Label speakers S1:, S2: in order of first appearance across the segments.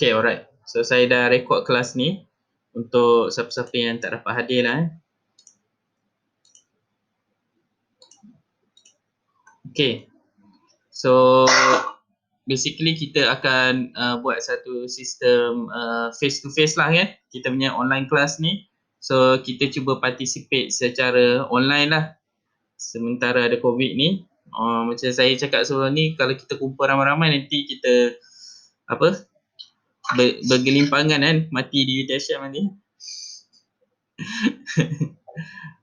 S1: Okay, alright. So saya dah rekod kelas ni untuk siapa-siapa yang tak dapat hadir lah. Okay. So basically kita akan buat satu sistem face to face lah kan. Kita punya online class ni. So kita cuba participate secara online lah. Sementara ada COVID ni. Macam saya cakap sebelum ni, kalau kita kumpul ramai-ramai nanti kita bergelimpangan kan, mati di dahsyat nanti.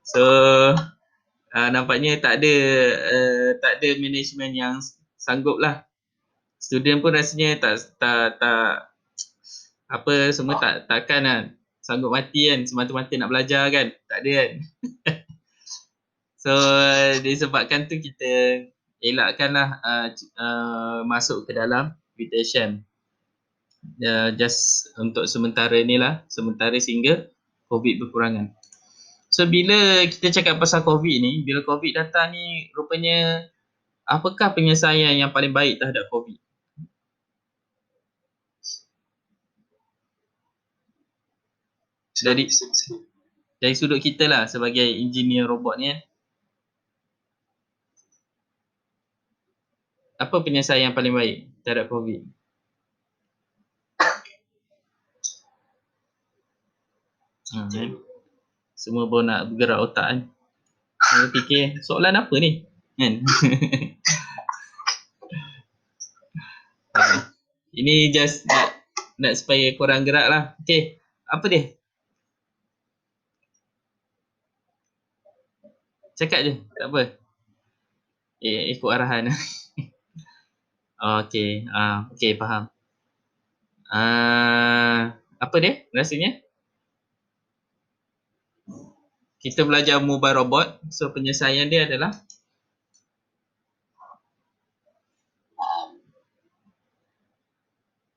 S1: So nampaknya tak ada management yang sanggup lah. Student pun rasanya semua takkan lah sanggup mati kan, semata-mata nak belajar kan, tak ada kan. So disebabkan tu kita elakkanlah masuk ke dalam invitation. Just untuk sementara ni lah, sementara sehingga COVID berkurangan. So bila kita cakap pasal COVID ni, bila COVID datang ni, rupanya apakah penyelesaian yang paling baik terhadap COVID? Dari sudut kita lah sebagai engineer robot ni, apa penyelesaian yang paling baik terhadap COVID? Semua pun nak bergerak otak kan. Saya fikir soalan apa ni kan. Ini just nak supaya korang gerak lah. Okay, apa dia? Cakap je, tak apa. Ikut arahan. Okay, okay, faham. Apa dia rasanya? Kita belajar mobile robot. So penyelesaian dia adalah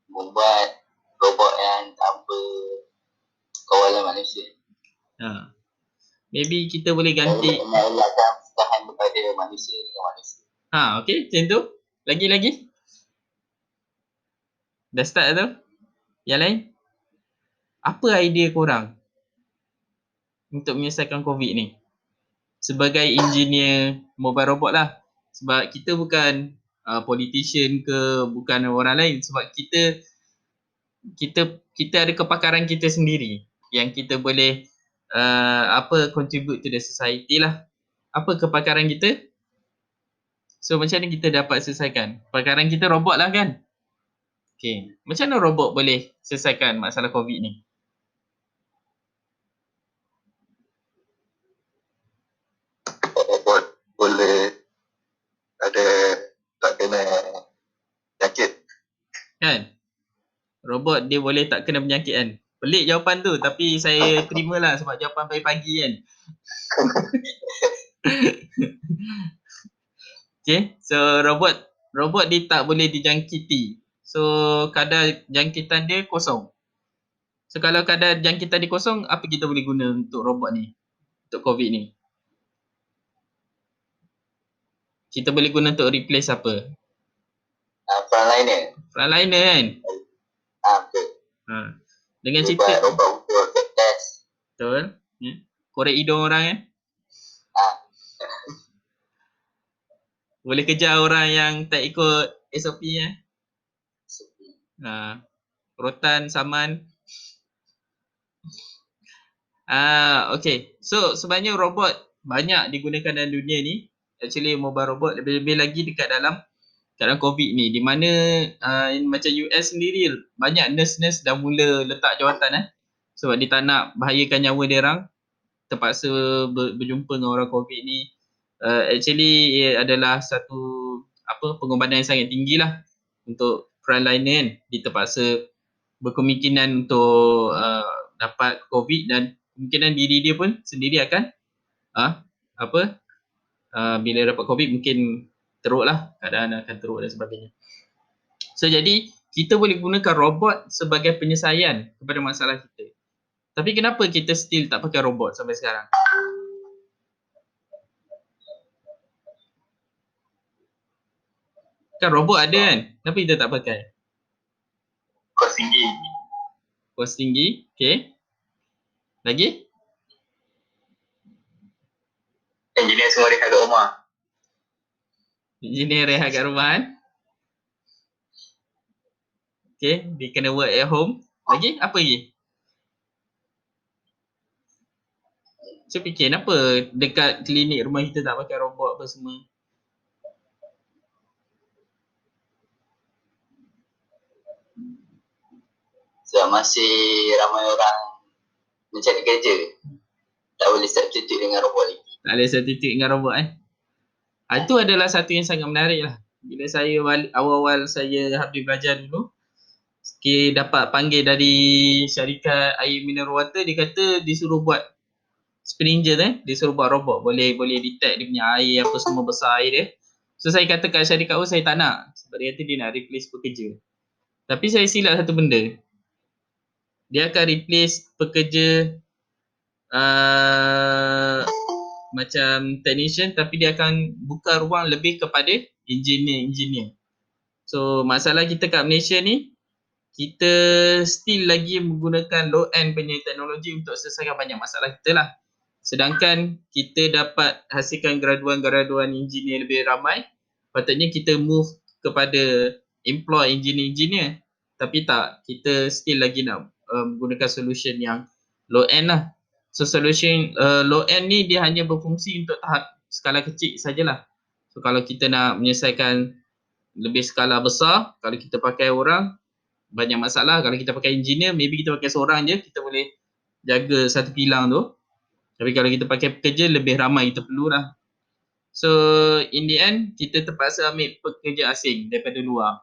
S2: membuat robot yang tanpa kawalan manusia.
S1: Maybe kita boleh ganti
S2: elakkan tahan kepada manusia dengan manusia.
S1: Okay, macam tu. Lagi. Dah start tu? Yang lain? Apa idea korang untuk menyelesaikan COVID ni? Sebagai engineer mobile robot lah. Sebab kita bukan politician ke, bukan orang lain. Sebab kita ada kepakaran kita sendiri yang kita boleh contribute to the society lah. Apa kepakaran kita? So macam mana kita dapat selesaikan? Kepakaran kita robot lah kan? Okay. Macam mana robot boleh selesaikan masalah COVID ni?
S2: Robot boleh tak kena penyakit.
S1: Kan? Robot dia boleh tak kena penyakit kan? Pelik jawapan tu, tapi saya terima lah sebab jawapan pagi-pagi kan. Okay, so robot dia tak boleh dijangkiti. So kadar jangkitan dia kosong. So kalau kadar jangkitan dia kosong, apa kita boleh guna untuk robot ni? Untuk COVID ni? Kita boleh guna untuk replace apa?
S2: Frontliner.
S1: Frontliner kan?
S2: Betul.
S1: Dengan cerita
S2: robot untuk test.
S1: betul. Korek hidung orang kan? Boleh kejar orang yang tak ikut SOP kan? Rotan, saman. Okay. So sebenarnya robot banyak digunakan dalam dunia ni. Actually mobile robot lebih-lebih lagi dekat dalam COVID ni. Di mana macam US sendiri banyak nurse-nurse dah mula letak jawatan sebab dia tak nak bahayakan nyawa dia orang. Terpaksa berjumpa dengan orang COVID ni. Actually ia adalah satu pengorbanan yang sangat tinggi lah untuk frontliner kan. Dia terpaksa berkemungkinan untuk dapat COVID dan kemungkinan diri dia pun sendiri akan bila dapat COVID mungkin teruk lah, keadaan akan teruk dan sebagainya. So jadi kita boleh gunakan robot sebagai penyelesaian kepada masalah kita. Tapi kenapa kita still tak pakai robot sampai sekarang? Kan robot ada kan, kenapa kita tak pakai?
S2: Kos tinggi.
S1: Kos tinggi. Okay. Lagi?
S2: Engineer semua rehat kat rumah.
S1: Engineer rehat kat rumah kan? Okay, dia kena work at home. Lagi? Apa lagi? So fikir kenapa dekat klinik rumah kita tak pakai robot apa semua?
S2: Sebab masih ramai orang mencari kerja. Tak boleh substitute dengan robot lagi.
S1: Tak boleh substitute dengan robot Itu adalah satu yang sangat menarik lah. Bila saya awal-awal saya habis belajar dulu, dapat panggil dari syarikat air mineral water, dia kata disuruh buat Springer dia suruh buat robot, boleh detect dia punya air apa semua besar air dia. So saya kata kat syarikat saya tak nak, sebab dia kata dia nak replace pekerja. Tapi saya silap satu benda. Dia akan replace pekerja macam technician, tapi dia akan buka ruang lebih kepada engineer. So masalah kita kat Malaysia ni, kita still lagi menggunakan low end punya teknologi untuk selesaikan banyak masalah kita lah. Sedangkan kita dapat hasilkan graduan-graduan engineer lebih ramai, patutnya kita move kepada employ engineer. Tapi tak, kita still lagi nak menggunakan solution yang low end lah. So solution low end ni dia hanya berfungsi untuk tahap skala kecil sajalah. So kalau kita nak menyelesaikan lebih skala besar, kalau kita pakai orang, banyak masalah. Kalau kita pakai engineer, maybe kita pakai seorang je, kita boleh jaga satu kilang tu. Tapi kalau kita pakai pekerja, lebih ramai kita perlulah. So in the end, kita terpaksa ambil pekerja asing daripada luar.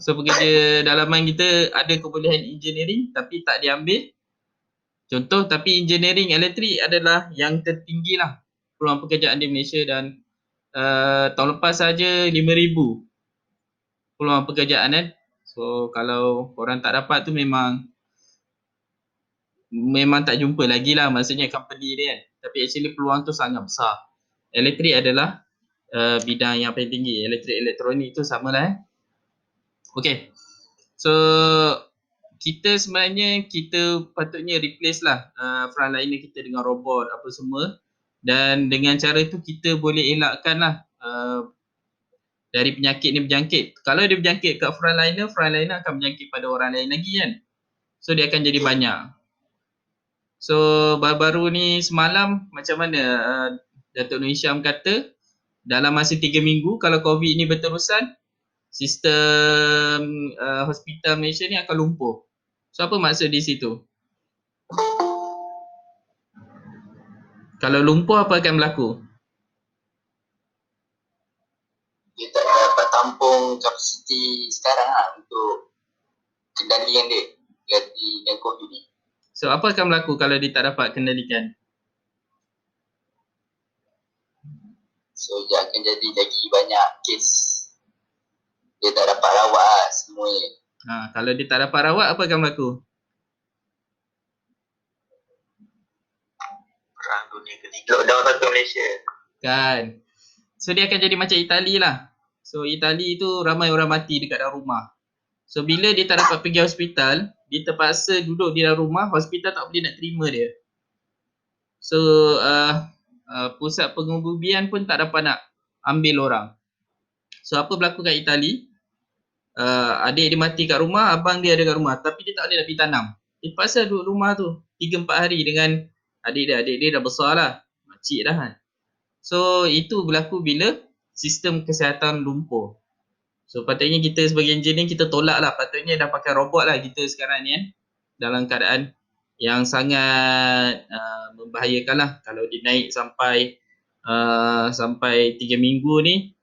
S1: So pekerja dalaman kita ada kebolehan engineering tapi tak diambil. Contoh, tapi engineering elektrik adalah yang tertinggi lah peluang pekerjaan di Malaysia, dan tahun lepas saja 5,000 peluang pekerjaan kan. So kalau korang tak dapat tu memang tak jumpa lagi lah, maksudnya company dia kan. Tapi actually peluang tu sangat besar. Elektrik adalah bidang yang paling tinggi. Elektrik elektronik tu samalah Okay. So kita sebenarnya kita patutnya replace lah frontliner kita dengan robot apa semua, dan dengan cara tu kita boleh elakkan lah dari penyakit ni berjangkit. Kalau dia berjangkit kat frontliner akan berjangkit pada orang lain lagi kan. So dia akan jadi banyak. So baru-baru ni semalam macam mana Datuk Nur Hisham kata dalam masa 3 minggu kalau COVID ni berterusan, sistem hospital Malaysia ni akan lumpuh. So apa maksud di situ? Kalau lumpuh apa akan berlaku?
S2: Dia tak dapat tampung kapasiti sekarang lah untuk kendalikan dia dengan COVID ni.
S1: So apa akan berlaku kalau dia tak dapat kendalikan?
S2: So dia akan jadi lagi banyak kes. Dia tak dapat rawat lah semuanya.
S1: Kalau dia tak dapat rawat apa akan berlaku?
S2: Perang dunia ketiga. Lockdown satu Malaysia.
S1: Kan. So dia akan jadi macam Itali lah. So Itali tu ramai orang mati dekat dalam rumah. So bila dia tak dapat pergi hospital, dia terpaksa duduk di dalam rumah, hospital tak boleh nak terima dia. So pusat pengububian pun tak dapat nak ambil orang. So apa berlaku kat Itali? Adik dia mati kat rumah, abang dia ada kat rumah, tapi dia tak boleh nak pergi tanam. Dia terpaksa duduk rumah tu 3-4 hari dengan adik dia dah besar lah, makcik dah kan. So itu berlaku bila sistem kesihatan lumpuh. So patutnya kita sebagai engineer kita tolak lah, patutnya dah pakai robot lah kita sekarang ni kan. Dalam keadaan yang sangat membahayakan lah kalau dia naik sampai 3 minggu ni.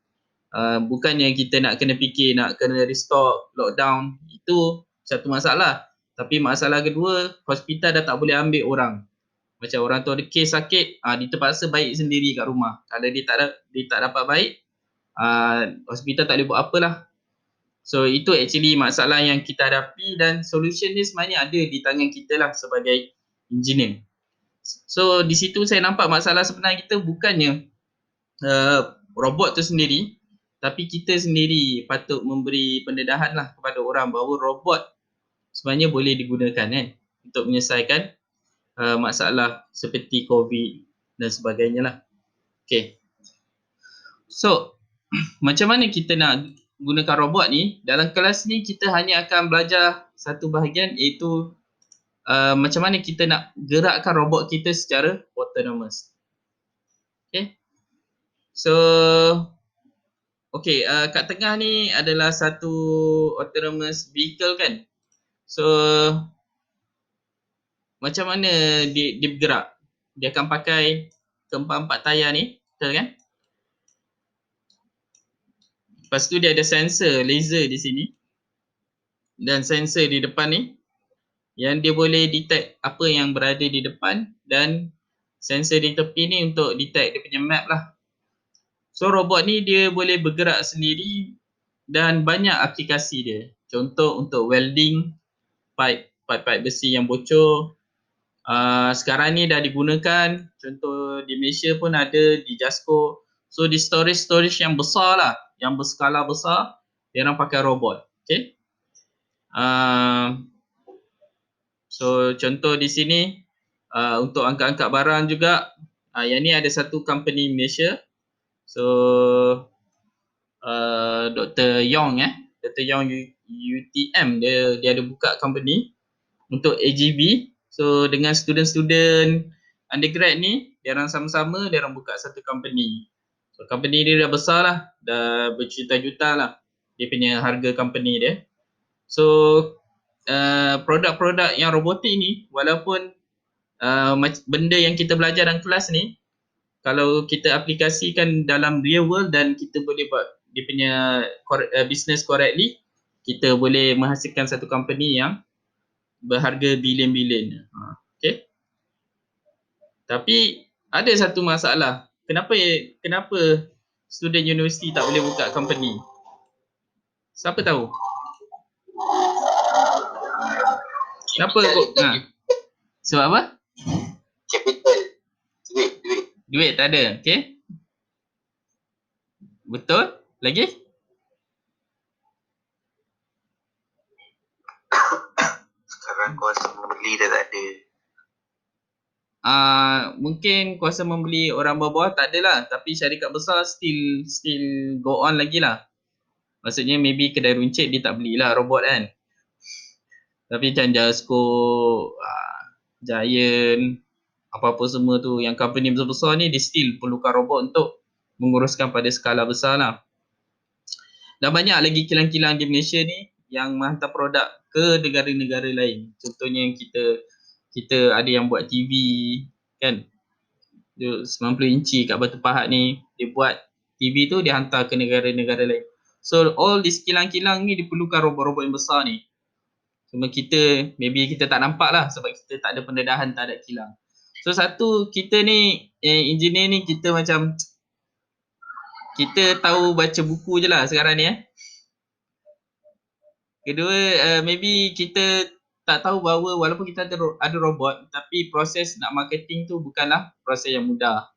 S1: Bukannya kita nak kena fikir nak kena restock, lockdown, itu satu masalah. Tapi masalah kedua, hospital dah tak boleh ambil orang. Macam orang tu ada kes sakit, dia terpaksa baik sendiri kat rumah. Kalau dia tak dapat baik, hospital tak boleh buat apalah. So itu actually masalah yang kita hadapi, dan solution ni sebenarnya ada di tangan kita lah sebagai engineer. So di situ saya nampak masalah sebenar kita bukannya robot tu sendiri, Tapi kita sendiri patut memberi pendedahan lah kepada orang bahawa robot sebenarnya boleh digunakan kan untuk menyelesaikan masalah seperti COVID dan sebagainya lah. Okay. So, macam mana kita nak gunakan robot ni? Dalam kelas ni kita hanya akan belajar satu bahagian iaitu macam mana kita nak gerakkan robot kita secara autonomous. Okay. So, okay, kat tengah ni adalah satu autonomous vehicle kan. So, macam mana dia bergerak? Dia akan pakai keempat-empat tayar ni, betul kan? Lepas tu dia ada sensor laser di sini dan sensor di depan ni yang dia boleh detect apa yang berada di depan dan sensor di tepi ni untuk detect dia punya map lah. So robot ni dia boleh bergerak sendiri dan banyak aplikasi dia. Contoh untuk welding, pipe besi yang bocor. Sekarang ni dah digunakan, contoh di Malaysia pun ada di Jasco. So di storage yang besar lah, yang berskala besar, dia orang pakai robot. Okay. So contoh di sini untuk angkat-angkat barang juga, yang ni ada satu company Malaysia. So Dr. Yong Dr. Yong UTM dia ada buka company untuk AGV. So dengan student-student undergrad ni, dia orang sama-sama dia orang buka satu company. So company dia dah besar lah, dah berjuta-juta lah dia punya harga company dia. So produk-produk yang robotik ni, walaupun benda yang kita belajar dalam kelas ni, kalau kita aplikasikan dalam real world dan kita boleh buat dia punya business correctly, kita boleh menghasilkan satu company yang berharga bilion-bilion. Okay. Tapi ada satu masalah. Kenapa student universiti tak boleh buka company? Siapa tahu? Kenapa kok? Sebab apa?
S2: Capital.
S1: Duit tak ada. Okay. Betul? Lagi?
S2: Sekarang kuasa membeli dah tak ada.
S1: Mungkin kuasa membeli orang bawah-bawah tak ada lah. Tapi syarikat besar still go on lagi lah. Maksudnya maybe kedai runcit dia tak belilah robot kan. Tapi macam Jasco, Giant, apa-apa semua tu yang company besar-besar ni, dia still perlukan robot untuk menguruskan pada skala besar lah. Dan banyak lagi kilang-kilang di Malaysia ni yang menghantar produk ke negara-negara lain. Contohnya kita ada yang buat TV kan, 90 inci kat Batu Pahat ni, dia buat TV tu dia hantar ke negara-negara lain. So all these kilang-kilang ni diperlukan robot-robot yang besar ni. Cuma kita, maybe kita tak nampak lah sebab kita tak ada pendedahan terhadap kilang. So satu, kita ni engineer ni kita macam kita tahu baca buku je lah sekarang ni Kedua, maybe kita tak tahu bahawa walaupun kita ada robot, tapi proses nak marketing tu bukanlah proses yang mudah.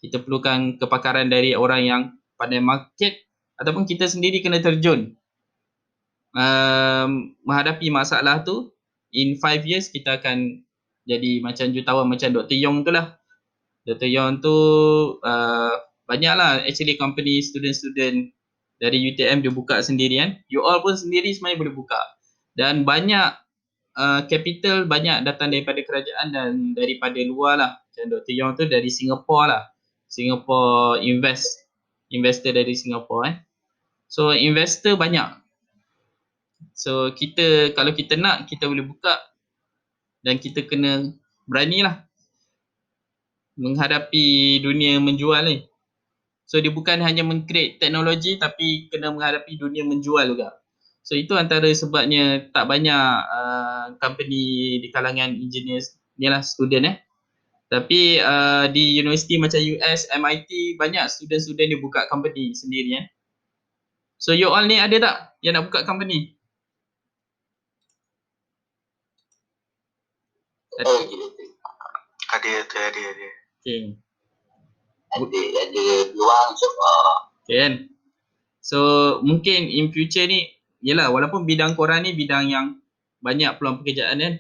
S1: Kita perlukan kepakaran dari orang yang pandai market ataupun kita sendiri kena terjun menghadapi masalah tu. In 5 years kita akan jadi macam jutawan macam Dr. Yong tu lah. Dr. Yong tu banyaklah actually company student-student dari UTM dia buka sendiri kan. You all pun sendiri sebenarnya boleh buka. Dan banyak capital banyak datang daripada kerajaan dan daripada luar lah. Macam Dr. Yong tu dari Singapore lah. Singapore investor dari Singapore So investor banyak. So kita, kalau kita nak, kita boleh buka dan kita kena beranilah menghadapi dunia menjual ni. So dia bukan hanya meng-create teknologi tapi kena menghadapi dunia menjual juga. So itu antara sebabnya tak banyak company di kalangan engineers ni lah student Tapi di universiti macam US, MIT banyak student-student dia buka company sendiri So you all ni ada tak yang nak buka company?
S2: Ada.
S1: Okay.
S2: Ada peluang insyaAllah.
S1: Okay kan. So mungkin in future ni, yelah walaupun bidang korang ni bidang yang banyak peluang pekerjaan kan,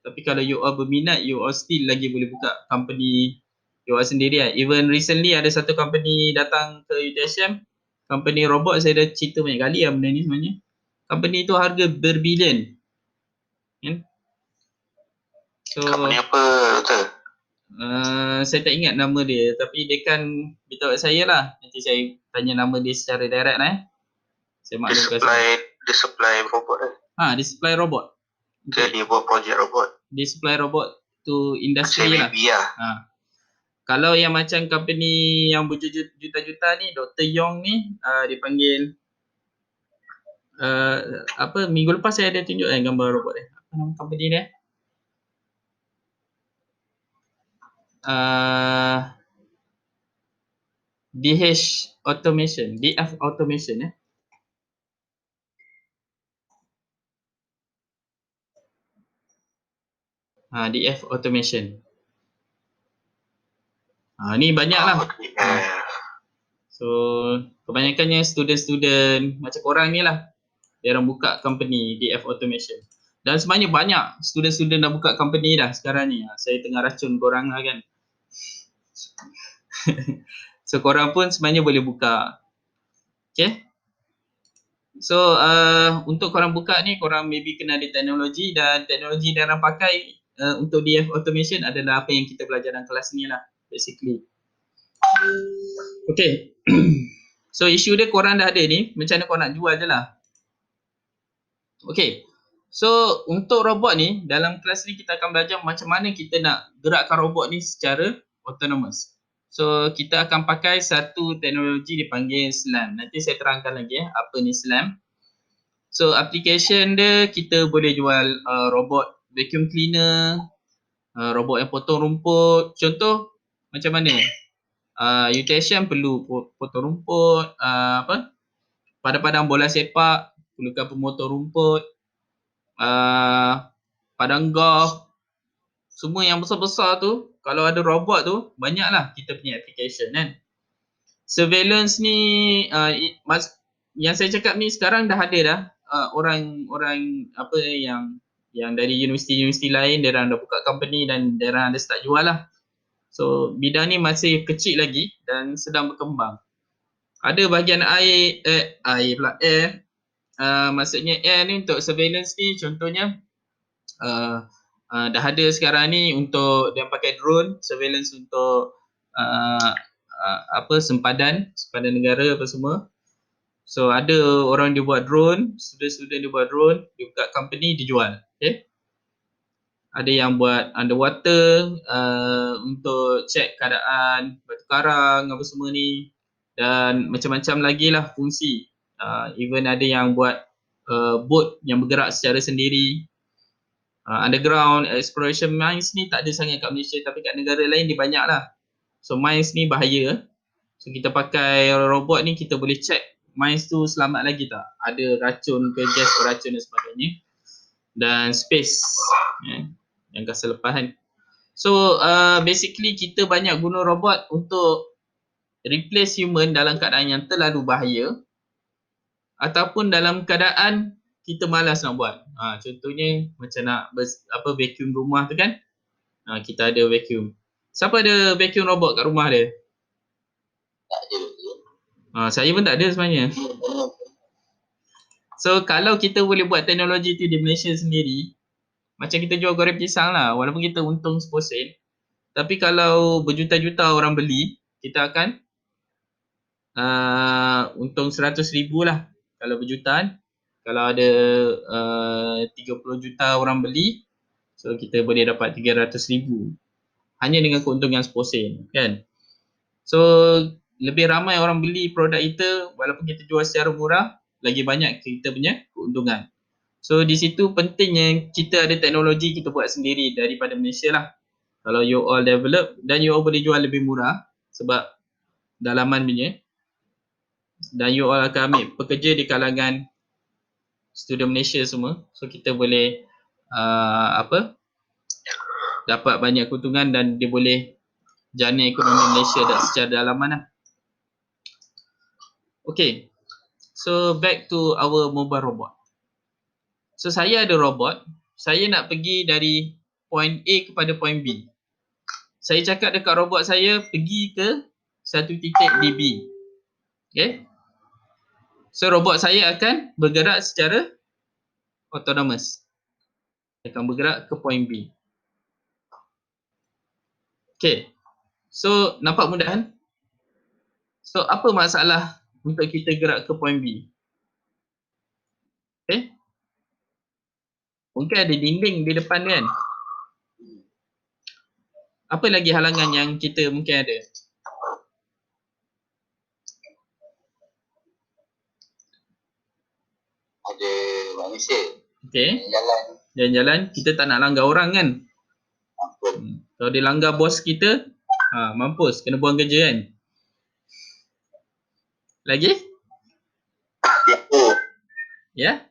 S1: tapi kalau you all berminat, you all still lagi boleh buka company you all sendiri kan. Even recently ada satu company datang ke UTSM, company robot, saya dah cerita banyak kali lah benda ni sebenarnya. Company tu harga berbilion kan. So
S2: Company apa Doktor?
S1: saya tak ingat nama dia, tapi dia kan beritahu kat saya lah. Nanti saya tanya nama dia secara direct lah Saya maklumkan
S2: Dia supply robot kan?
S1: dia supply robot.
S2: Okay. Dia buat projek robot.
S1: Dia supply robot to industri lah. Kalau yang macam company yang berjuta-juta ni, Dr. Yong ni, dia panggil minggu lepas saya ada tunjuk gambar robot dia. Apa nama company dia? DH Automation, DF Automation DF Automation. Ni banyak lah. So kebanyakannya student-student macam korang ni lah, dia orang buka company DF Automation. Dan sebenarnya banyak student-student dah buka company dah sekarang ni. Saya tengah racun korang lah kan. So korang pun sebenarnya boleh buka. Okay. So untuk korang buka ni, korang maybe kena ada teknologi, dan teknologi yang korang pakai untuk DF Automation adalah apa yang kita belajar dalam kelas ni lah basically. Okay. So isu dia korang dah ada ni, macam mana korang nak jual je lah. Okay. So untuk robot ni, dalam kelas ni kita akan belajar macam mana kita nak gerakkan robot ni secara autonomous. So kita akan pakai satu teknologi dipanggil SLAM. Nanti saya terangkan lagi apa ni SLAM. So application dia, kita boleh jual robot vacuum cleaner, robot yang potong rumput. Contoh macam mana? UTSM perlu potong rumput, padang bola sepak perlukan pemotong rumput, padang golf, semua yang besar-besar tu, kalau ada robot tu, banyaklah kita punya application kan. Surveillance ni, yang saya cakap ni sekarang dah ada dah. Orang-orang apa yang dari universiti-universiti lain, dia orang dah buka company dan dia orang dah start jual lah. So bidang ni masih kecil lagi dan sedang berkembang. Ada bahagian air pula, air. Maksudnya air ni untuk surveillance ni, contohnya dah ada sekarang ni untuk dia pakai drone surveillance untuk sempadan negara apa semua. So ada orang dia buat drone, student dia buat drone, dia buka company, dia jual. Okay. Ada yang buat underwater untuk check keadaan batu karang apa semua ni, dan macam-macam lagi lah fungsi. Even ada yang buat boat yang bergerak secara sendiri. Underground exploration mines ni tak ada sangat kat Malaysia, tapi kat negara lain dia banyak lah. So mines ni bahaya. So kita pakai robot ni, kita boleh check mines tu selamat lagi tak, ada racun ke gas beracun dan sebagainya. Dan space yang gas lepasan. So basically kita banyak guna robot untuk replace human dalam keadaan yang terlalu bahaya, ataupun dalam keadaan kita malas nak buat. Contohnya macam nak vacuum rumah tu kan. Kita ada vacuum. Siapa ada vacuum robot kat rumah dia?
S2: Tak ada.
S1: Saya pun tak ada sebenarnya. So kalau kita boleh buat teknologi tu di Malaysia sendiri, macam kita jual goreng pisang lah, walaupun kita untung 10 sen, tapi kalau berjuta-juta orang beli, kita akan untung 100,000 lah kalau berjutaan. Kalau ada 30 juta orang beli, so kita boleh dapat 300,000 hanya dengan keuntungan 10 sen kan. So lebih ramai orang beli produk kita, walaupun kita jual secara murah, lagi banyak kita punya keuntungan. So di situ pentingnya kita ada teknologi kita buat sendiri daripada Malaysia lah. Kalau you all develop, dan you all boleh jual lebih murah sebab dalaman punya, dan you all akan ambil pekerja di kalangan student Malaysia semua. So kita boleh dapat banyak keuntungan, dan dia boleh jana ekonomi Malaysia secara dalaman lah. Okay. So back to our mobile robot. So saya ada robot, saya nak pergi dari point A kepada point B. Saya cakap dekat robot saya pergi ke satu titik di B. Okay. So robot saya akan bergerak secara autonomous. Dia akan bergerak ke point B. Okay. So nampak mudah kan? So apa masalah untuk kita gerak ke point B? Okay. Mungkin ada dinding di depan kan? Apa lagi halangan yang kita mungkin ada?
S2: Ada manusia.
S1: Okay.
S2: Jalan.
S1: Jalan-jalan, kita tak nak langgar orang kan?
S2: Mampus.
S1: Kalau dia langgar bos kita, mampus, kena buang kerja kan? Lagi?
S2: Pintu.
S1: Ya?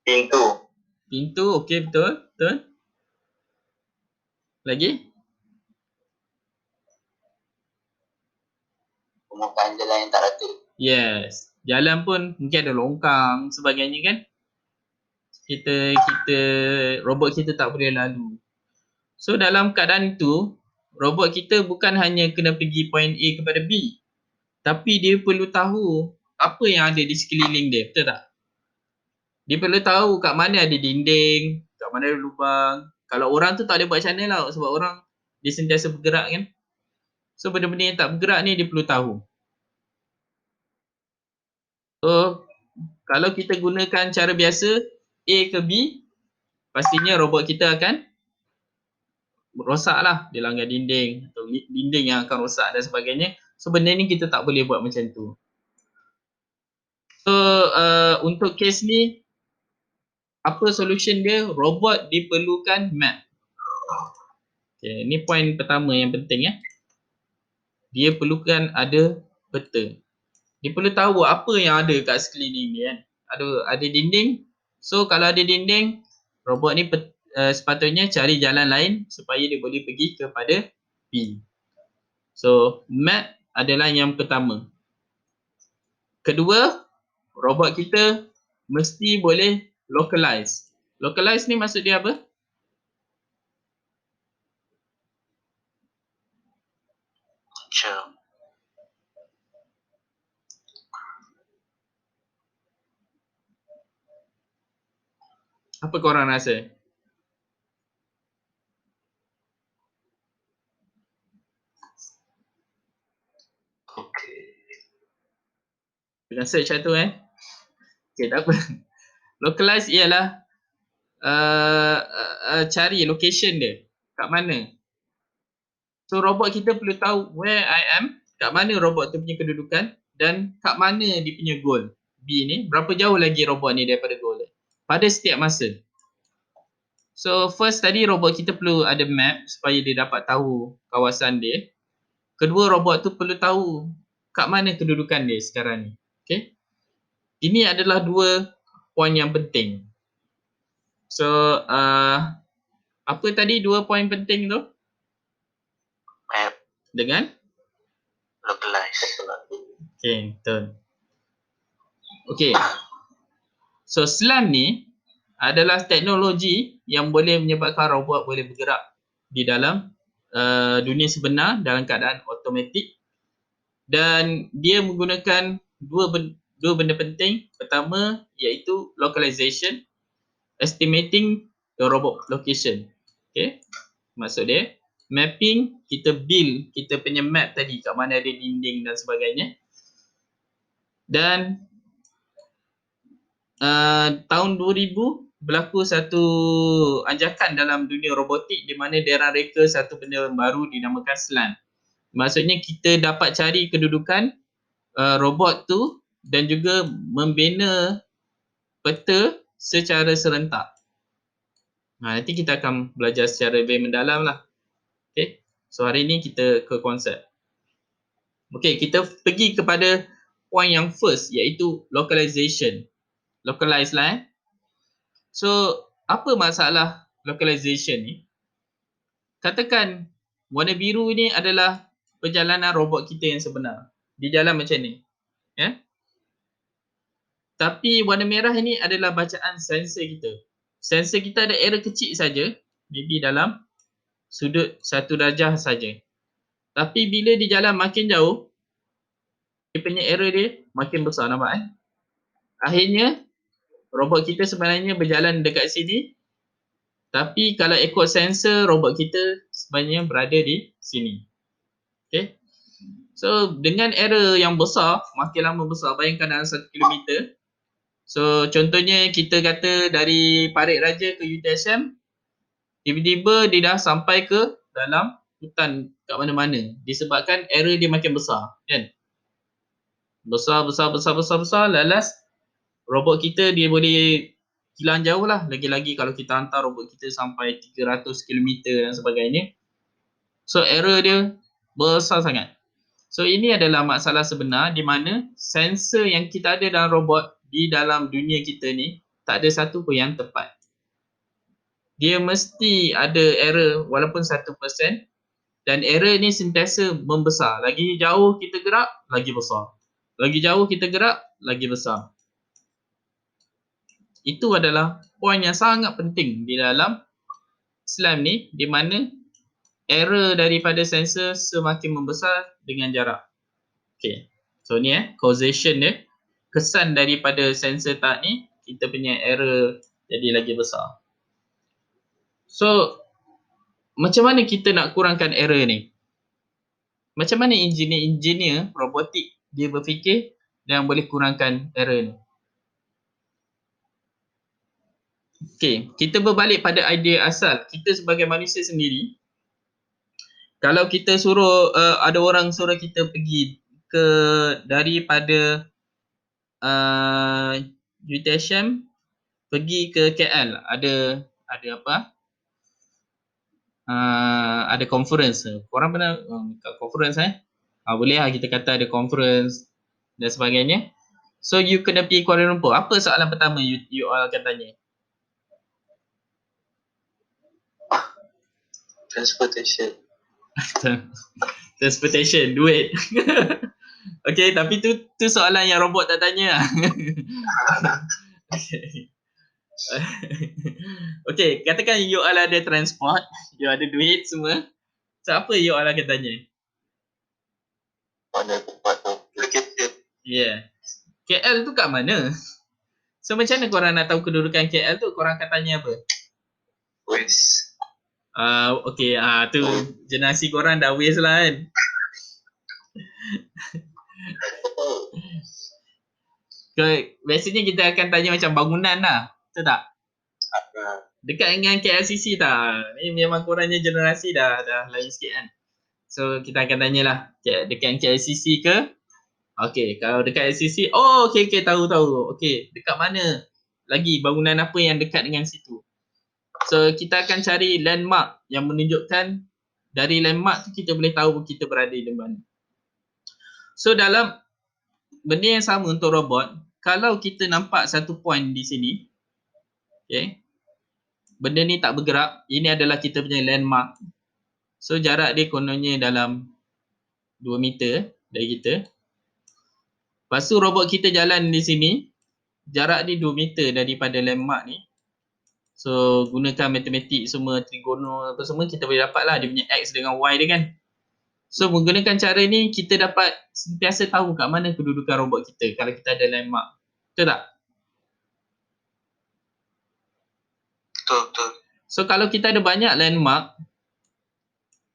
S2: Pintu.
S1: Pintu, okey, betul. Betul. Lagi?
S2: Permukaan jalan yang tak rata.
S1: Yes. Jalan pun mungkin ada longkang sebagainya kan? Kita robot kita tak boleh lalu. So dalam keadaan itu, robot kita bukan hanya kena pergi point A kepada B, tapi dia perlu tahu apa yang ada di sekeliling dia, betul tak? Dia perlu tahu kat mana ada dinding, kat mana ada lubang. Kalau orang tu tak boleh buat macam mana lah, sebab orang dia sentiasa bergerak kan. So benda-benda yang tak bergerak ni dia perlu tahu. So kalau kita gunakan cara biasa A ke B, pastinya robot kita akan rosak lah. Dia langgar dinding atau dinding yang akan rosak dan sebagainya. So benda ni kita tak boleh buat macam tu. So untuk kes ni, apa solution dia? Robot diperlukan map. Okay, ni point pertama yang penting ya. Dia perlukan ada peta. Dia perlu tahu apa yang ada kat sekeliling dia kan. Ada dinding. So kalau ada dinding, robot ni sepatutnya cari jalan lain supaya dia boleh pergi kepada B. So map adalah yang pertama. Kedua, robot kita mesti boleh localize. Localize ni maksud dia apa?
S2: Sure.
S1: Apa korang rasa?
S2: Okay.
S1: Dengan search macam tu Okay, tak apa. Localize ialah cari location dia. Kat mana. So robot kita perlu tahu where I am, kat mana robot tu punya kedudukan dan kat mana dia punya goal. B ni, berapa jauh lagi robot ni daripada goal dia. Pada setiap masa. So first tadi robot kita perlu ada map supaya dia dapat tahu kawasan dia. Kedua, robot tu perlu tahu kat mana kedudukan dia sekarang ni. Okay. Ini adalah dua poin yang penting. So apa tadi dua poin penting tu?
S2: Map.
S1: Dengan?
S2: Localize.
S1: Okay, betul. Okay. So SLAM ni adalah teknologi yang boleh menyebabkan robot boleh bergerak di dalam dunia sebenar dalam keadaan automatik. Dan dia menggunakan dua benda penting. Pertama iaitu localization, estimating the robot location. Okay. Maksud dia, mapping, kita build kita punya map tadi kat mana ada dinding dan sebagainya. Dan tahun 2000 berlaku satu anjakan dalam dunia robotik di mana dia orang reka satu benda baru dinamakan SLAM. Maksudnya kita dapat cari kedudukan robot tu dan juga membina peta secara serentak. Nanti kita akan belajar secara lebih mendalam lah. Okay. So hari ni kita ke konsep. Okay, kita pergi kepada point yang first iaitu localization. Localize lah So, apa masalah localization ni? Katakan warna biru ni adalah perjalanan robot kita yang sebenar. Dia jalan macam ni. Ya? Tapi warna merah ini adalah bacaan sensor kita. Sensor kita ada error kecil saja, maybe dalam sudut 1 darjah saja. Tapi bila dia jalan makin jauh, dia punya error dia makin besar, nampak Akhirnya robot kita sebenarnya berjalan dekat sini, tapi kalau ikut sensor robot kita sebenarnya berada di sini. Okay. So dengan error yang besar, makin lama besar, bayangkan dalam 1 kilometer. So contohnya kita kata dari Parit Raja ke UTSM, tiba-tiba dia dah sampai ke dalam hutan kat mana-mana disebabkan error dia makin besar, kan? Besar, lalas robot kita dia boleh hilang jauh lah. Lagi-lagi kalau kita hantar robot kita sampai 300 km dan sebagainya. So error dia besar sangat. So ini adalah masalah sebenar di mana sensor yang kita ada dalam robot di dalam dunia kita ni tak ada satu pun yang tepat. Dia mesti ada error walaupun 1%, dan error ni sentiasa membesar. Lagi jauh kita gerak, lagi besar. Lagi jauh kita gerak, lagi besar. Itu adalah poin yang sangat penting di dalam Islam ni, di mana error daripada sensor semakin membesar dengan jarak. Okay. So ni causation dia. Kesan daripada sensor tak ni, kita punya error jadi lagi besar. So, macam mana kita nak kurangkan error ni? Macam mana engineer robotik dia berfikir dan boleh kurangkan error ni? Okay, kita berbalik pada idea asal. Kita sebagai manusia sendiri, kalau kita suruh, ada orang suruh kita pergi ke daripada UTSM pergi ke KL, ada apa? Ada conference. Korang pernah kat conference boleh lah kita kata ada conference dan sebagainya. So you kena pergi Kuala Lumpur. Apa soalan pertama you all akan tanya?
S2: Transportation.
S1: Transportation, duit. Okay, tapi tu soalan yang robot tak tanya. Okay, katakan you all ada transport, you ada duit semua. So apa you all akan tanya?
S2: Mana tempat tu? Location.
S1: Yeah. KL tu kat mana? So macam mana korang nak tahu kedudukan KL tu? Korang akan tanya apa?
S2: West.
S1: Okay, tu generasi korang dah waste lah kan. Biasanya kita akan tanya macam bangunan lah. Betul tak? Dekat dengan KLCC tak? Ni memang korangnya generasi dah lain sikit kan. So kita akan tanyalah, dekat KLCC ke? Okay, kalau dekat LCC, okay, tahu. Okay, dekat mana lagi bangunan apa yang dekat dengan situ? So kita akan cari landmark yang menunjukkan, dari landmark tu kita boleh tahu kita berada di mana. So dalam benda yang sama untuk robot, kalau kita nampak satu point di sini, okay, benda ni tak bergerak, ini adalah kita punya landmark. So jarak dia kononnya dalam 2 meter dari kita. Lepas tu robot kita jalan di sini, jarak dia 2 meter daripada landmark ni. So gunakan matematik semua, trigono apa semua, kita boleh dapat lah dia punya X dengan Y dia kan. So menggunakan cara ni kita dapat sentiasa tahu kat mana kedudukan robot kita kalau kita ada landmark. Betul tak?
S2: Betul.
S1: So kalau kita ada banyak landmark,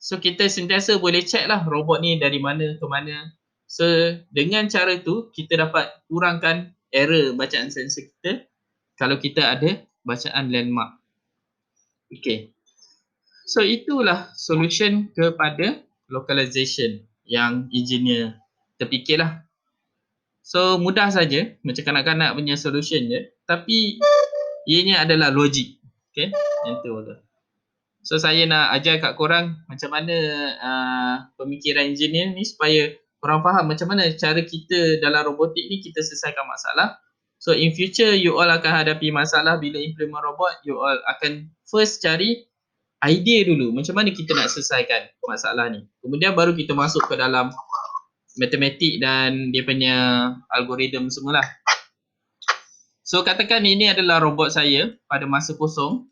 S1: so kita sentiasa boleh check lah robot ni dari mana ke mana. So dengan cara tu kita dapat kurangkan error bacaan sensor kita kalau kita ada bacaan landmark. Okay. So itulah solution kepada localization yang engineer terfikirlah. So mudah saja macam kanak-kanak punya solution je, tapi ianya adalah logik. Okay, yang tu betul. So saya nak ajar kat korang macam mana pemikiran engineer ni supaya korang faham macam mana cara kita dalam robotik ni kita selesaikan masalah. So in future you all akan hadapi masalah bila implement robot, you all akan first cari idea dulu macam mana kita nak selesaikan masalah ni. Kemudian baru kita masuk ke dalam matematik dan dia punya algoritma semualah. So katakan ini adalah robot saya pada masa kosong.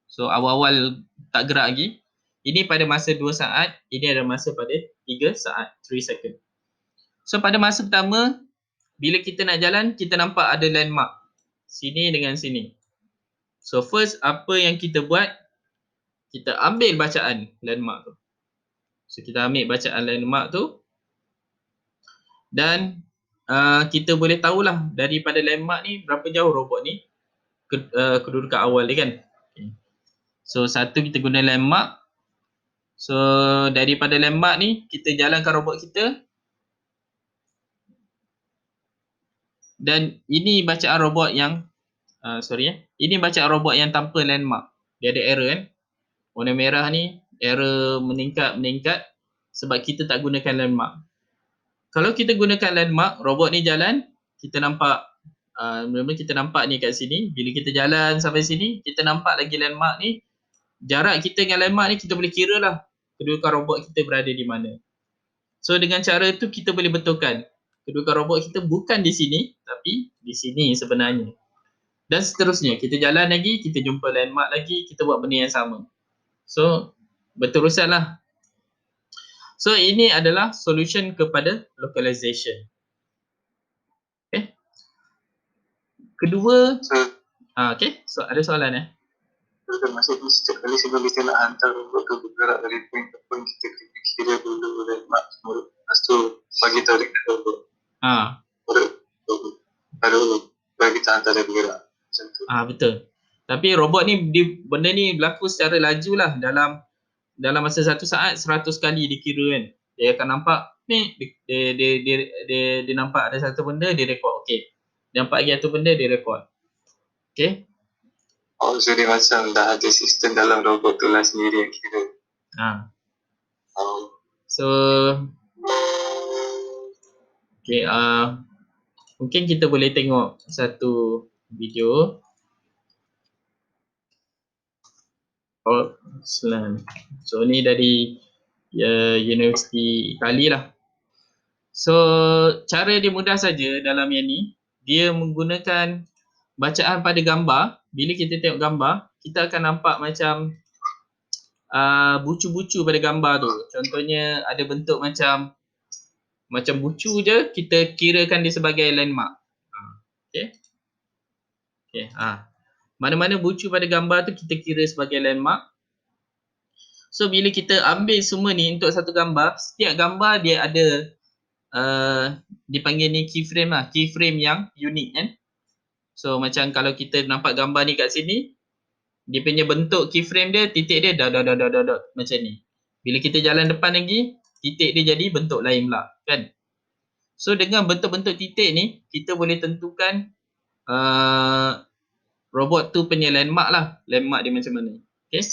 S1: So awal-awal tak gerak lagi. Ini pada masa 2 saat, ini ada masa pada 3 saat, 3 second. So pada masa pertama, bila kita nak jalan, kita nampak ada landmark. Sini dengan sini. So first, apa yang kita buat, kita ambil bacaan landmark tu. So kita ambil bacaan landmark tu. Dan kita boleh tahulah daripada landmark ni, berapa jauh robot ni kedudukan awal dia kan. Okay. So satu, kita guna landmark. So daripada landmark ni, kita jalankan robot kita. Dan ini bacaan robot yang ini bacaan robot yang tanpa landmark. Dia ada error kan. Warna merah ni error meningkat sebab kita tak gunakan landmark. Kalau kita gunakan landmark, robot ni jalan, kita nampak kita nampak ni kat sini. Bila kita jalan sampai sini, kita nampak lagi landmark ni. Jarak kita dengan landmark ni kita boleh kira lah kedudukan robot kita berada di mana. So dengan cara tu kita boleh betulkan kedudukan robot kita bukan di sini tapi di sini sebenarnya. Dan seterusnya, kita jalan lagi, kita jumpa landmark lagi, kita buat benda yang sama. So berterusan lah. So ini adalah solution kepada localization. Okay. Kedua, okay. So ada soalan
S2: Maksudnya setiap kali sebelum kita nak hantar robot tu bergerak dari point ke point, kita kira dulu landmark semua. Lepas tu bagi tahu dekat robot. Baru kita hantar dia bergerak. Macam tu.
S1: Betul. Tapi robot ni, benda ni berlaku secara laju lah. Dalam masa 1 saat 100 kali dikira kan. Dia akan nampak ni, dia nampak ada satu benda, dia rekod. Okay. Dia nampak lagi satu benda, dia rekod. Okay.
S2: So dia macam dah ada sistem dalam robot tu lah sendiri yang kira.
S1: So okay, mungkin kita boleh tengok satu video. So ni dari Universiti Itali lah. So cara dia mudah saja dalam yang ni. Dia menggunakan bacaan pada gambar. Bila kita tengok gambar, kita akan nampak macam bucu-bucu pada gambar tu. Contohnya ada bentuk macam bucu je, kita kirakan dia sebagai landmark. Okay. Mana-mana bucu pada gambar tu kita kira sebagai landmark. So bila kita ambil semua ni untuk satu gambar, setiap gambar dia ada dipanggil ni keyframe lah, keyframe yang unik kan. So macam kalau kita nampak gambar ni kat sini, dia punya bentuk keyframe dia, titik dia dot macam ni. Bila kita jalan depan lagi, titik dia jadi bentuk lain pula kan. So dengan bentuk-bentuk titik ni, kita boleh tentukan robot tu punya landmark lah. Landmark dia macam mana. Okay.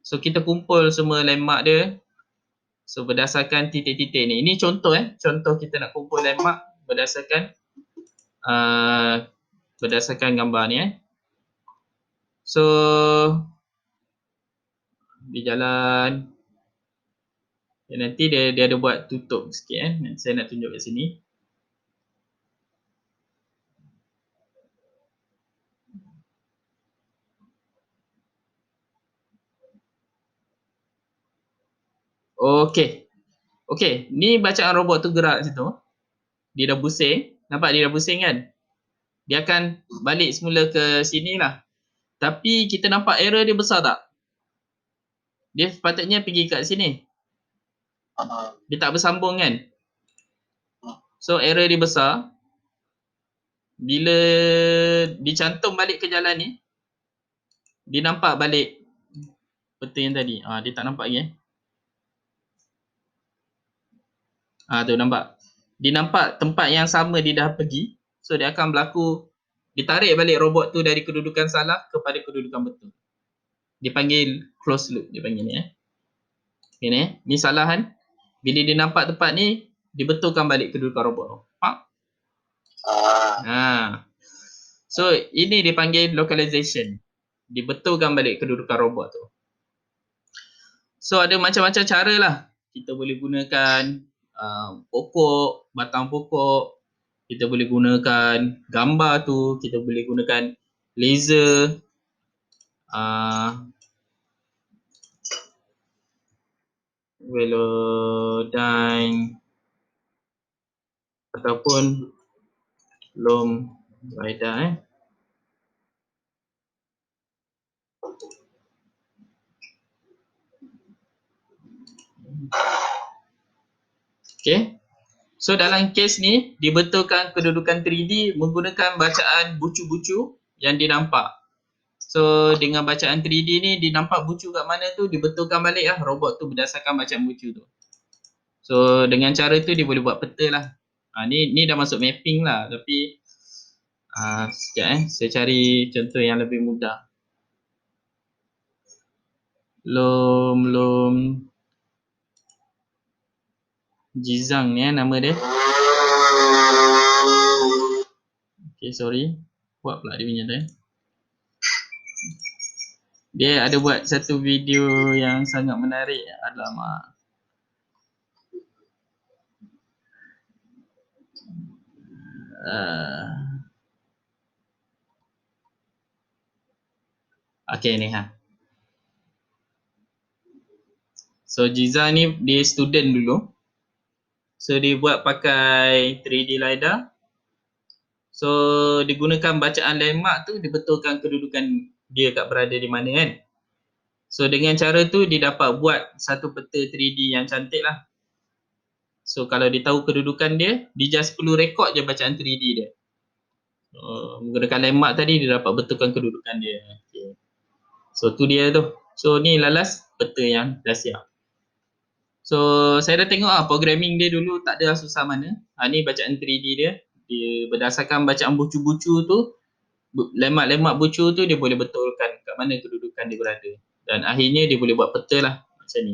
S1: So kita kumpul semua landmark dia. So berdasarkan titik-titik ni. Ini contoh contoh kita nak kumpul landmark berdasarkan gambar ni So dia jalan. Nanti dia ada buat tutup sikit saya nak tunjuk kat sini. Okey, ni bacaan robot tu gerak situ. Dia dah pusing. Nampak dia dah pusing kan? Dia akan balik semula ke sini lah. Tapi kita nampak error dia besar tak? Dia sepatutnya pergi kat sini. Dia tak bersambung kan? So error dia besar. Bila dicantum balik ke jalan ni, dia nampak balik peta yang tadi. Dia tak nampak lagi tu nampak. Dia nampak tempat yang sama dia dah pergi. So dia akan berlaku, ditarik balik robot tu dari kedudukan salah kepada kedudukan betul. Dia panggil close loop, dia panggil ni Okay, ni salah kan. Bila dia nampak tempat ni, dia betulkan balik kedudukan robot tu. Faham? So ini dipanggil localization. Dibetulkan balik kedudukan robot tu. So ada macam-macam cara lah. Kita boleh gunakan pokok, batang pokok. kita boleh gunakan gambar tu, kita boleh gunakan laser, Velodyne ataupun Loom Rider. Okay. So dalam kes ni dibetulkan kedudukan 3D menggunakan bacaan bucu-bucu yang dinampak. So dengan bacaan 3D ni dinampak bucu kat mana tu dibetulkan balik lah robot tu berdasarkan bacaan bucu tu. So dengan cara tu dia boleh buat peta lah. Ni dah masuk mapping lah tapi sekejap saya cari contoh yang lebih mudah. Loom Jizang ni nama dia. Okay, sorry. Buat pula dia punya tu. Dia ada buat satu video yang sangat menarik. Alamak. Okay ni ha. So Jizang ni dia student dulu. So dia buat pakai 3D LiDAR. So digunakan bacaan landmark tu dibetulkan kedudukan dia kat berada di mana kan. So dengan cara tu dia dapat buat satu peta 3D yang cantik lah. So kalau dia tahu kedudukan dia just perlu rekod je bacaan 3D dia. Menggunakan landmark tadi dia dapat betulkan kedudukan dia. Okay. So tu dia tu. So ni lalas peta yang dah siap. So saya dah tengok programming dia dulu tak ada susah mana. Ni bacaan 3D dia. Dia berdasarkan bacaan bucu-bucu tu, lemak-lemak bucu tu dia boleh betulkan kat mana kedudukan dia berada. Dan akhirnya dia boleh buat peta lah macam ni.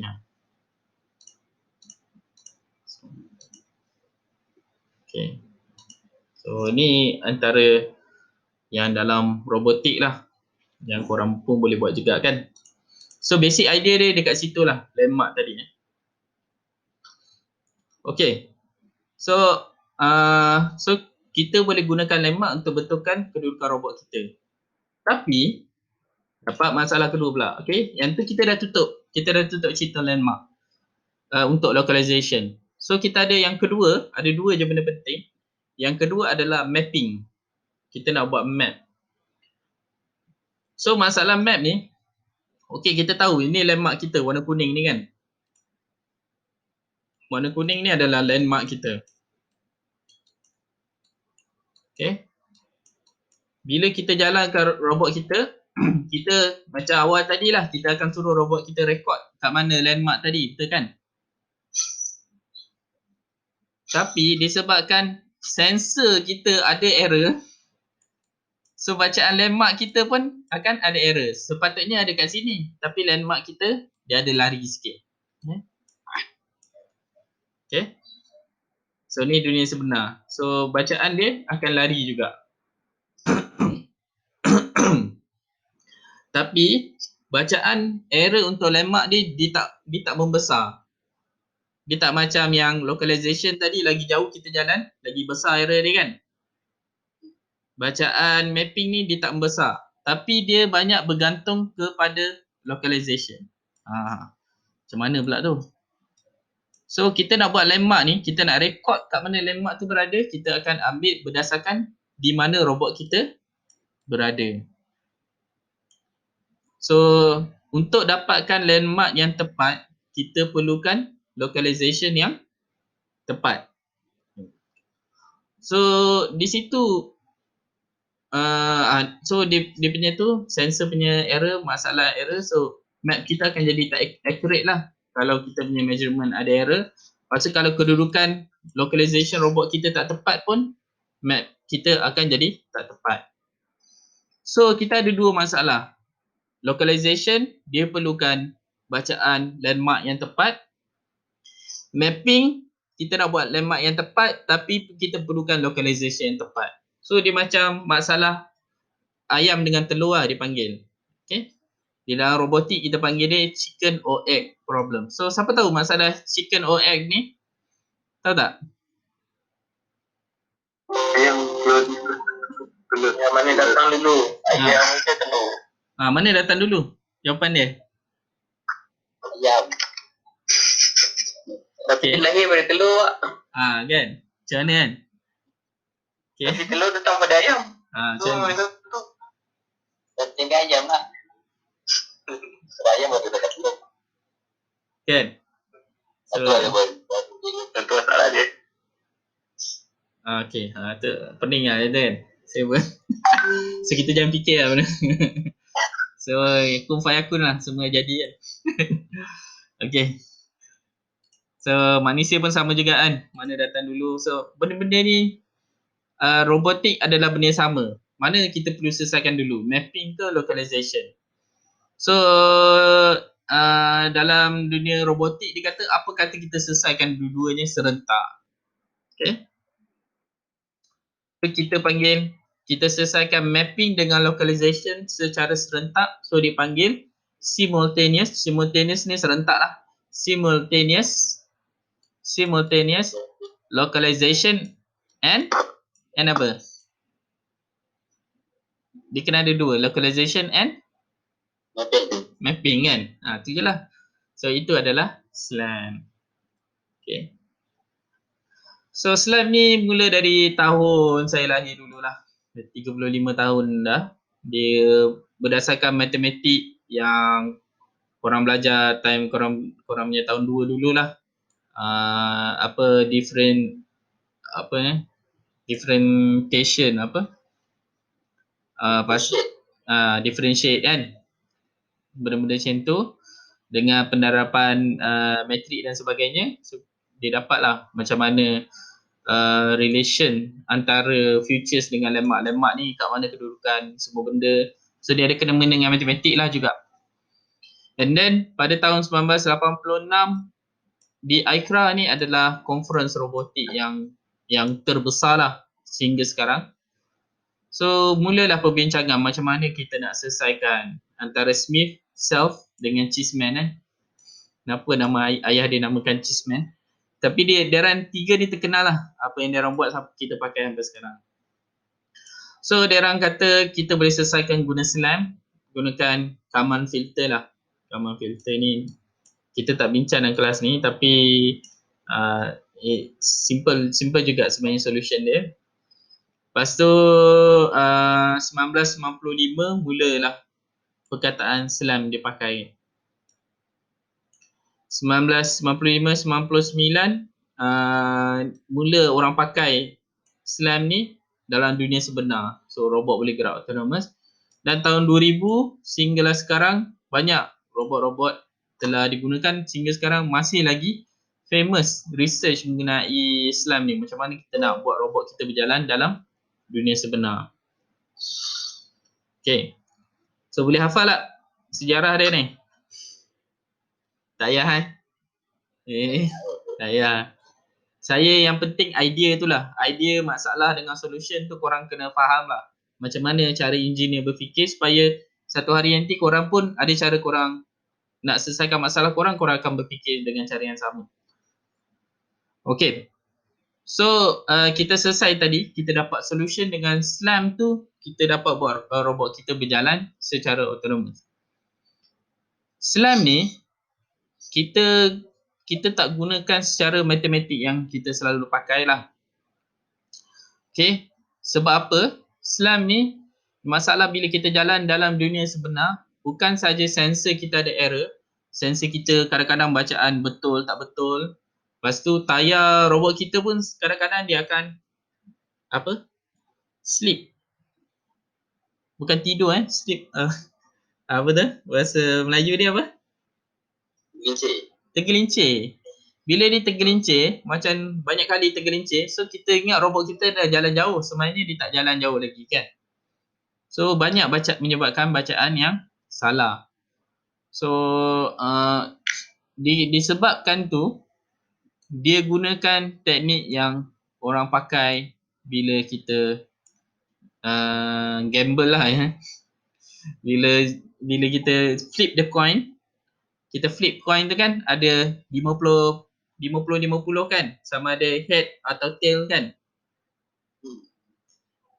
S1: Okay. So ni antara yang dalam robotik lah yang korang pun boleh buat juga kan. So basic idea dia dekat situ lah, landmark tadi. Okay. So kita boleh gunakan landmark untuk betulkan kedudukan robot kita. Tapi dapat masalah kedua pula. Okay. Yang tu kita dah tutup. Kita dah tutup cerita landmark untuk localization. So kita ada yang kedua, ada dua je benda penting. Yang kedua adalah mapping. Kita nak buat map. So masalah map ni, okay kita tahu ini landmark kita warna kuning ni kan. Warna kuning ni adalah landmark kita. Okay. Bila kita jalankan robot kita, kita macam awal tadi lah, kita akan suruh robot kita rekod kat mana landmark tadi, betul kan? Tapi disebabkan sensor kita ada error, so bacaan landmark kita pun akan ada error. Sepatutnya ada kat sini, tapi landmark kita dia ada lari sikit. Okay. So ni dunia sebenar. So bacaan dia akan lari juga. Tapi bacaan error untuk landmark dia tak membesar. Dia tak macam yang localization tadi, lagi jauh kita jalan, lagi besar error dia kan. Bacaan mapping ni dia tak membesar. Tapi dia banyak bergantung kepada localization. Macam mana pula tu? So kita nak buat landmark ni, kita nak rekod kat mana landmark tu berada, kita akan ambil berdasarkan di mana robot kita berada. So untuk dapatkan landmark yang tepat, kita perlukan localization yang tepat. So di situ dia punya tu sensor punya error, masalah error. So map kita akan jadi tak accurate lah kalau kita punya measurement ada error. Lepas tu kalau kedudukan localization robot kita tak tepat pun, map kita akan jadi tak tepat. So kita ada dua masalah. Localization dia perlukan bacaan landmark yang tepat. Mapping kita nak buat landmark yang tepat tapi kita perlukan localization yang tepat. So dia macam masalah ayam dengan telur lah dipanggil. Okay. Di dalam robotik kita panggil dia chicken or egg problem. So siapa tahu masalah chicken or egg ni? Tahu tak?
S2: Yang telur. Yang mana datang dulu? Ayam ke telur?
S1: Mana datang dulu? Jawapan dia.
S2: Ayam. Tapi
S1: Okay.
S2: dia lahir pada telur.
S1: Kan? Macam mana kan? Okay.
S2: Tapi telur datang pada ayam.
S1: Macam mana?
S2: Datang ke ayam lah. Sebab ayam baru dekat telur.
S1: Kan? So,
S2: tentu salah dia.
S1: Okay. Tu pening lah dia kan? Saya pun. So kita jangan fikir lah benda. So kun fayakun lah semua jadi kan. Okay. So manusia pun sama juga kan. Mana datang dulu. So benda-benda ni robotik adalah benda yang sama. Mana kita perlu selesaikan dulu? Mapping ke localization? So dalam dunia robotik dia kata apa kata kita selesaikan dua-duanya serentak. Okay. So kita selesaikan mapping dengan localization secara serentak. So dipanggil simultaneous. Simultaneous ni serentak lah. Simultaneous localization and apa? Dia kena ada dua, localization and mapping kan. Tu je lah. So itu adalah SLAM. Okay. So SLAM ni mula dari tahun saya lahir dululah. 35 tahun dah. Dia berdasarkan matematik yang korang belajar time korang punya tahun 2 dululah. Differentiation differentiate kan, benda-benda macam tu dengan penerapan metrik dan sebagainya. So, dia dapatlah macam mana relation antara futures dengan lemak ni kat mana kedudukan semua benda. So dia ada kena-mengena dengan matematik lah juga. And then pada tahun 1986 di ICRA ni adalah conference robotik yang terbesar lah sehingga sekarang. So mulalah perbincangan macam mana kita nak selesaikan antara Smith, Self dengan Cheeseman Kenapa nama ayah dia namakan Cheeseman? Tapi diorang tiga ni terkenal lah apa yang diorang buat sampai kita pakai sampai sekarang. So diorang kata kita boleh selesaikan guna SLAM, gunakan Kalman filter lah. Kalman filter ni kita tak bincang dalam kelas ni tapi simple juga sebenarnya solution dia. Lepas tu 1995 mulalah perkataan SLAM dipakai. 1995-99 mula orang pakai SLAM ni dalam dunia sebenar. So robot boleh gerak autonomous. Dan tahun 2000 sehinggalah sekarang banyak robot-robot telah digunakan sehingga sekarang masih lagi famous research mengenai SLAM ni. Macam mana kita nak buat robot kita berjalan dalam dunia sebenar. Okay. So boleh hafal tak sejarah dia ni? Tak payah kan? Tak payah. Saya yang penting idea tu lah. Idea masalah dengan solution tu korang kena faham lah. Macam mana cara engineer berfikir supaya satu hari nanti korang pun ada cara korang nak selesaikan masalah korang akan berfikir dengan cara yang sama. Okay. So kita selesai tadi. Kita dapat solution dengan SLAM tu. Kita dapat buat robot kita berjalan secara autonomous. SLAM ni kita tak gunakan secara matematik yang kita selalu pakai lah. Okay. Sebab apa? SLAM ni masalah bila kita jalan dalam dunia sebenar, bukan saja sensor kita ada error. Sensor kita kadang-kadang bacaan betul tak betul. Lepas tu tayar robot kita pun kadang-kadang dia akan sleep. Bukan tidur sleep. Apa tu? Bahasa Melayu dia apa? Tergelincir. Bila dia tergelincir, macam banyak kali tergelincir, so kita ingat robot kita dah jalan jauh. Sebenarnya dia tak jalan jauh lagi kan. So banyak menyebabkan bacaan yang salah. So disebabkan tu, dia gunakan teknik yang orang pakai bila kita gamble lah ya. Bila kita flip the coin, kita flip coin tu kan ada 50-50 kan, sama ada head atau tail kan.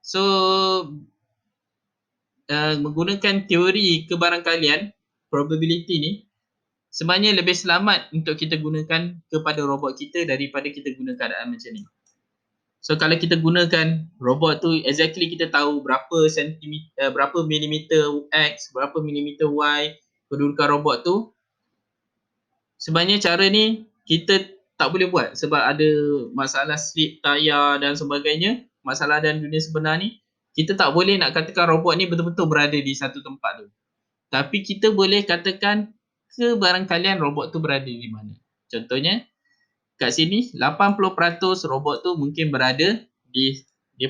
S1: So menggunakan teori kebarangkalian probability ni sebenarnya lebih selamat untuk kita gunakan kepada robot kita daripada kita guna keadaan macam ni. So kalau kita gunakan robot tu exactly kita tahu berapa sentimeter, berapa milimeter X, berapa milimeter Y kedudukan robot tu, sebenarnya cara ni kita tak boleh buat sebab ada masalah slip tayar dan sebagainya, masalah dalam dunia sebenar ni. Kita tak boleh nak katakan robot ni betul-betul berada di satu tempat tu. Tapi kita boleh katakan kebarangkalian robot tu berada di mana. Contohnya kat sini 80% robot tu mungkin berada di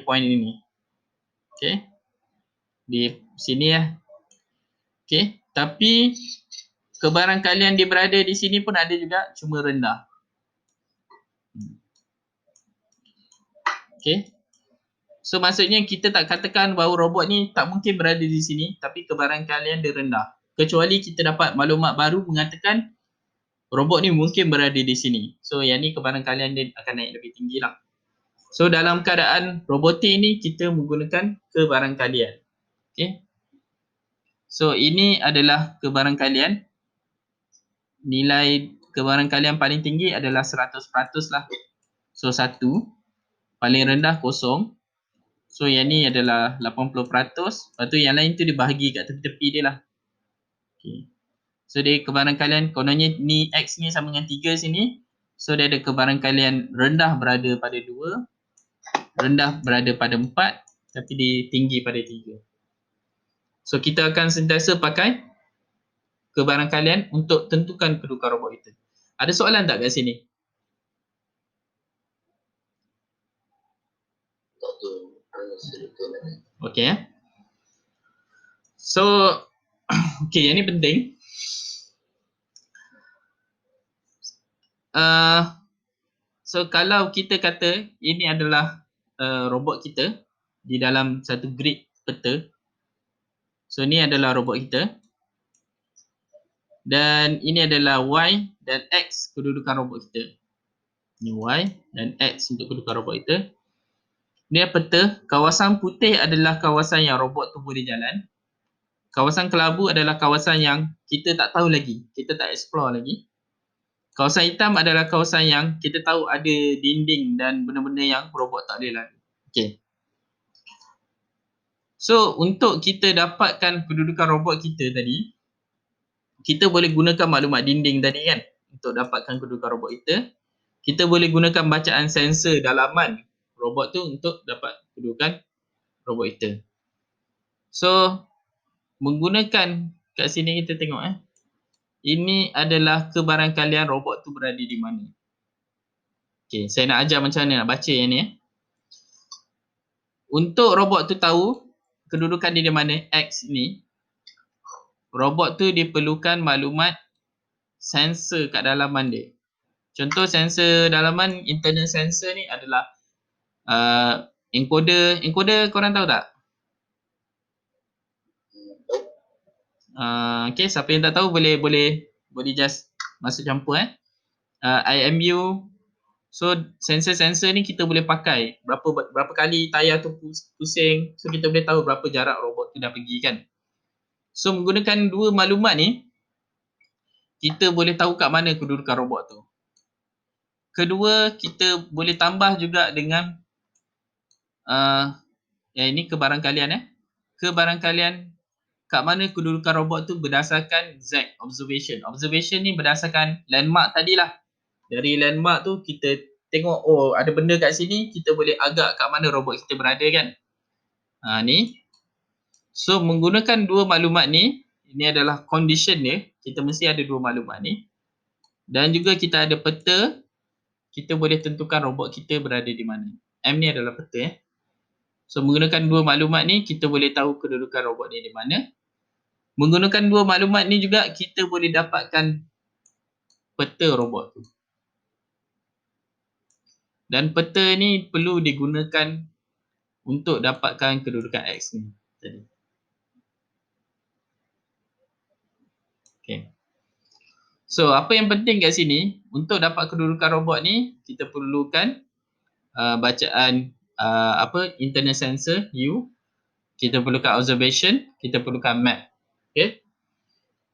S1: point ini. Okey. Di sini ya. Okey, tapi kebarangkalian dia berada di sini pun ada juga, cuma rendah. Okey. So maksudnya kita tak katakan bahawa robot ni tak mungkin berada di sini, tapi kebarangkalian dia rendah. Kecuali kita dapat maklumat baru mengatakan robot ni mungkin berada di sini. So yang ni kebarangkalian dia akan naik lebih tinggi lah. So dalam keadaan robotik ni kita menggunakan kebarangkalian. Okey. So ini adalah kebarangkalian. Nilai kebarangkalian paling tinggi adalah 100% lah. So 1, paling rendah 0. So yang ni adalah 80%. Lepas tu yang lain tu dibahagi kat tepi-tepi dia lah. Okay. So dia kebarangkalian kononnya ni X ni sama dengan 3 sini. So dia ada kebarangkalian rendah berada pada 2, rendah berada pada 4, tapi dia tinggi pada 3. So kita akan sentiasa pakai kebarangkalian untuk tentukan kedudukan robot kita. Ada soalan tak kat sini? Okey ya. So okey, yang ni penting. So kalau kita kata ini adalah robot kita di dalam satu grid peta. So ni adalah robot kita. Dan ini adalah Y dan X kedudukan robot kita. Ini Y dan X untuk kedudukan robot kita. Ni peta, kawasan putih adalah kawasan yang robot tu boleh jalan. Kawasan kelabu adalah kawasan yang kita tak tahu lagi, kita tak explore lagi. Kawasan hitam adalah kawasan yang kita tahu ada dinding dan benda-benda yang robot tak boleh lalui. Okey. So untuk kita dapatkan kedudukan robot kita tadi, kita boleh gunakan maklumat dinding tadi kan untuk dapatkan kedudukan robot kita. Kita boleh gunakan bacaan sensor dalaman robot tu untuk dapat kedudukan robot kita. So menggunakan kat sini kita tengok ini adalah kebarangkalian robot tu berada di mana. Okey, saya nak ajar macam mana nak baca yang ni Untuk robot tu tahu kedudukan dia di mana X ni, robot tu diperlukan maklumat sensor kat dalaman dia. Contoh sensor dalaman, internal sensor ni adalah encoder. Encoder korang tahu tak? Okay, siapa yang tak tahu boleh just masuk campur IMU. So sensor-sensor ni kita boleh pakai berapa kali tayar tu pusing. So kita boleh tahu berapa jarak robot tu dah pergi kan. So menggunakan dua maklumat ni, kita boleh tahu kat mana kedudukan robot tu. Kedua, kita boleh tambah juga dengan ini kebarangkalian kebarangkalian kat mana kedudukan robot tu berdasarkan Z, observation. Observation ni berdasarkan landmark tadilah. Dari landmark tu kita tengok, oh ada benda kat sini, kita boleh agak kat mana robot kita berada kan. Ni. So menggunakan dua maklumat ni, ini adalah condition dia. Kita mesti ada dua maklumat ni. Dan juga kita ada peta. Kita boleh tentukan robot kita berada di mana. M ni adalah peta So menggunakan dua maklumat ni, kita boleh tahu kedudukan robot ni di mana. Menggunakan dua maklumat ni juga, kita boleh dapatkan peta robot tu. Dan peta ni perlu digunakan untuk dapatkan kedudukan X ni. Okay. So apa yang penting kat sini, untuk dapat kedudukan robot ni, kita perlukan bacaan internal sensor U, kita perlukan observation, kita perlukan map. Okay.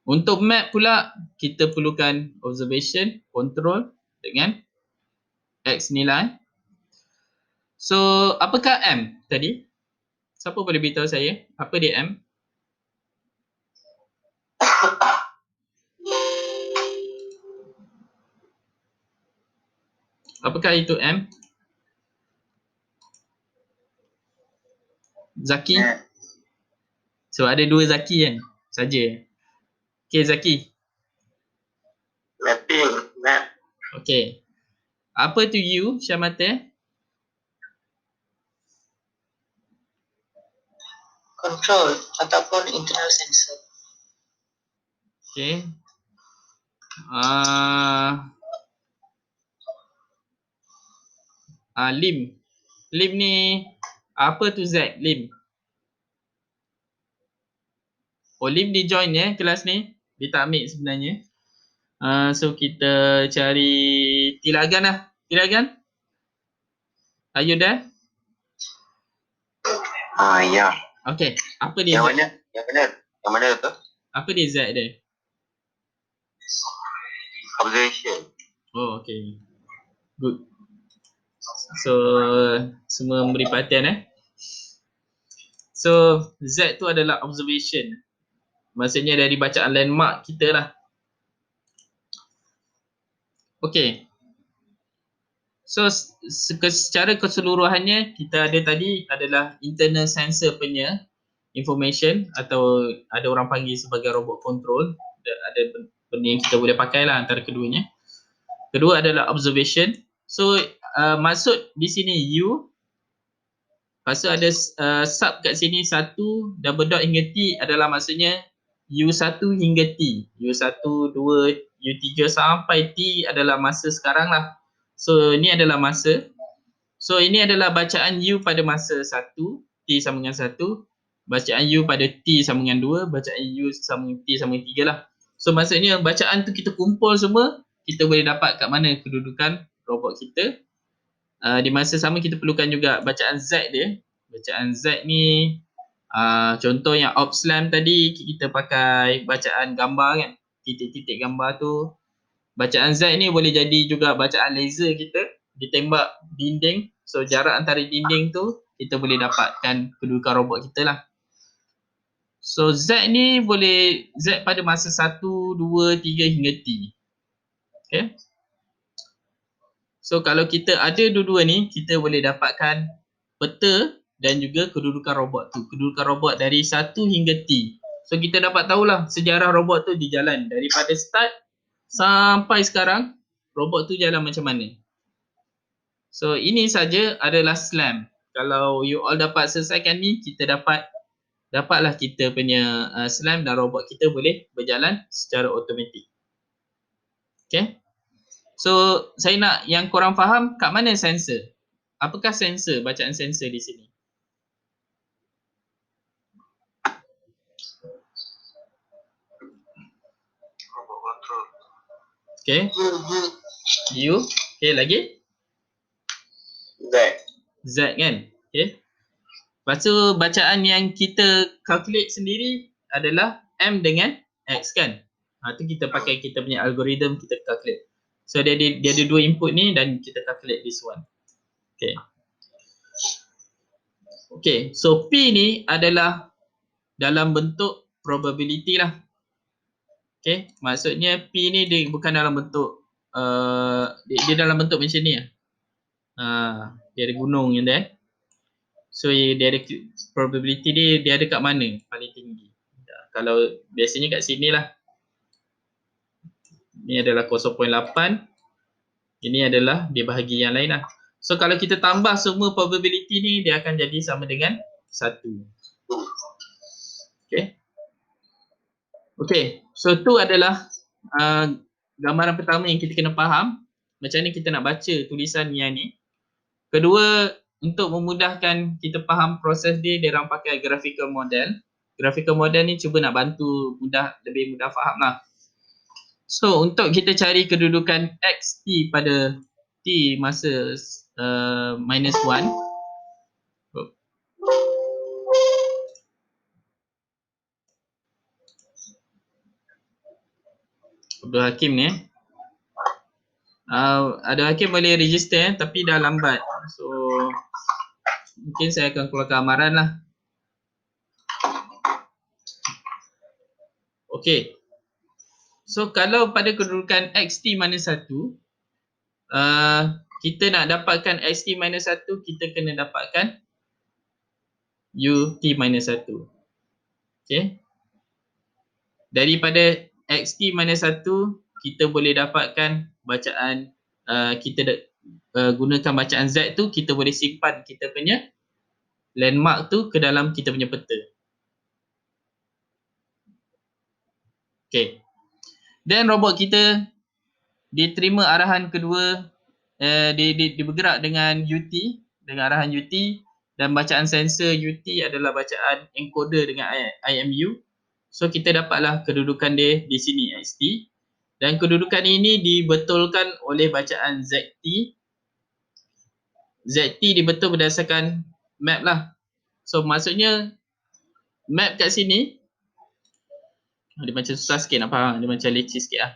S1: Untuk map pula kita perlukan observation, control dengan X nilai. So apakah M tadi? Siapa boleh beritahu saya apa dia M? Apakah itu M? Zaki? So ada dua Zaki kan? Saja. Okay Zaki.
S2: Mapping, map.
S1: Okay. Apa tu U Syamata?
S3: Control ataupun internal sensor.
S1: Okay. Lim. Lim ni apa tu Z? Lim. Oh Lim dia join kelas ni. Dia tak ambil sebenarnya. So kita cari Tilagan lah. Tilagan? Are you there?
S2: Ya.
S1: Okay. Apa dia
S2: Yang
S1: Z?
S2: mana? Yang benar. Yang mana tu?
S1: Apa dia Z dia?
S2: Observation.
S1: Oh okay. Good. So semua memberi perhatian So Z tu adalah observation. Maksudnya dari bacaan landmark kita lah. Okay. So secara keseluruhannya kita ada tadi adalah internal sensor punya information atau ada orang panggil sebagai robot control. Ada benda yang kita boleh pakai lah antara keduanya. Kedua adalah observation. So maksud di sini U. Lepas tu ada sub kat sini 1 double dot hingga T adalah maksudnya U1 hingga T. U1, 2, U3 sampai T adalah masa sekarang lah. So ni adalah masa. So ini adalah bacaan U pada masa 1, T sama dengan 1. Bacaan U pada T sama dengan 2, bacaan U sama dengan T sama dengan 3 lah. So maksudnya bacaan tu kita kumpul semua, kita boleh dapat kat mana kedudukan robot kita. Di masa sama kita perlukan juga bacaan Z dia. Bacaan Z ni contoh yang OpsLam tadi kita pakai bacaan gambar kan. Titik-titik gambar tu. Bacaan Z ni boleh jadi juga bacaan laser kita ditembak dinding. So jarak antara dinding tu kita boleh dapatkan kedudukan robot kita lah. So Z ni boleh Z pada masa 1, 2, 3 hingga T. Okay. So kalau kita ada dua-dua ni, kita boleh dapatkan peta dan juga kedudukan robot tu. Kedudukan robot dari 1 hingga T. So kita dapat tahulah sejarah robot tu di jalan. Daripada start sampai sekarang, robot tu jalan macam mana. So ini saja adalah SLAM. Kalau you all dapat selesaikan ni, kita dapatlah kita punya SLAM dan robot kita boleh berjalan secara automatik. Okay. So saya nak yang korang faham kat mana sensor. Apakah sensor, bacaan sensor di sini?
S2: Robot control.
S1: Okay. U. Okay lagi?
S2: Z.
S1: Z kan? Okay. Lepas tu bacaan yang kita calculate sendiri adalah M dengan X kan? Tu kita pakai kita punya algorithm kita calculate. So dia ada dua input ni dan kita calculate this one. Okay. Okay, so P ni adalah dalam bentuk probability lah. Okay, maksudnya P ni dia bukan dalam bentuk dia dalam bentuk macam ni lah. Dia ada gunung yang dia. So dia ada probability dia ada kat mana paling tinggi. Kalau biasanya kat sini lah. Ni adalah 0.8. Ini adalah dia bahagi yang lain lah. So kalau kita tambah semua probability ni, dia akan jadi sama dengan 1. Okay. Okay. So tu adalah gambaran pertama yang kita kena faham. Macam mana kita nak baca tulisan yang ni. Kedua, untuk memudahkan kita faham proses dia orang pakai graphical model. Graphical model ni cuba nak bantu lebih mudah faham lah. So untuk kita cari kedudukan X T pada T masa -1, Abdul Hakim ni Abdul Hakim boleh register tapi dah lambat. So mungkin saya akan keluarkan amaran lah. Okey. So kalau pada kedudukan XT minus 1, kita nak dapatkan XT minus 1, kita kena dapatkan UT minus 1. Okey. Daripada XT minus 1, kita boleh dapatkan bacaan, kita gunakan bacaan Z tu, kita boleh simpan kita punya landmark tu ke dalam kita punya peta. Okey. Dan robot kita diterima arahan kedua, dia bergerak dengan UT, dengan arahan UT, dan bacaan sensor UT adalah bacaan encoder dengan IMU. So kita dapatlah kedudukan dia di sini XT, dan kedudukan ini dibetulkan oleh bacaan ZT. ZT dibetul berdasarkan map lah. So maksudnya map kat sini, dia macam susah sikit nak faham, dia macam leceh sikit lah.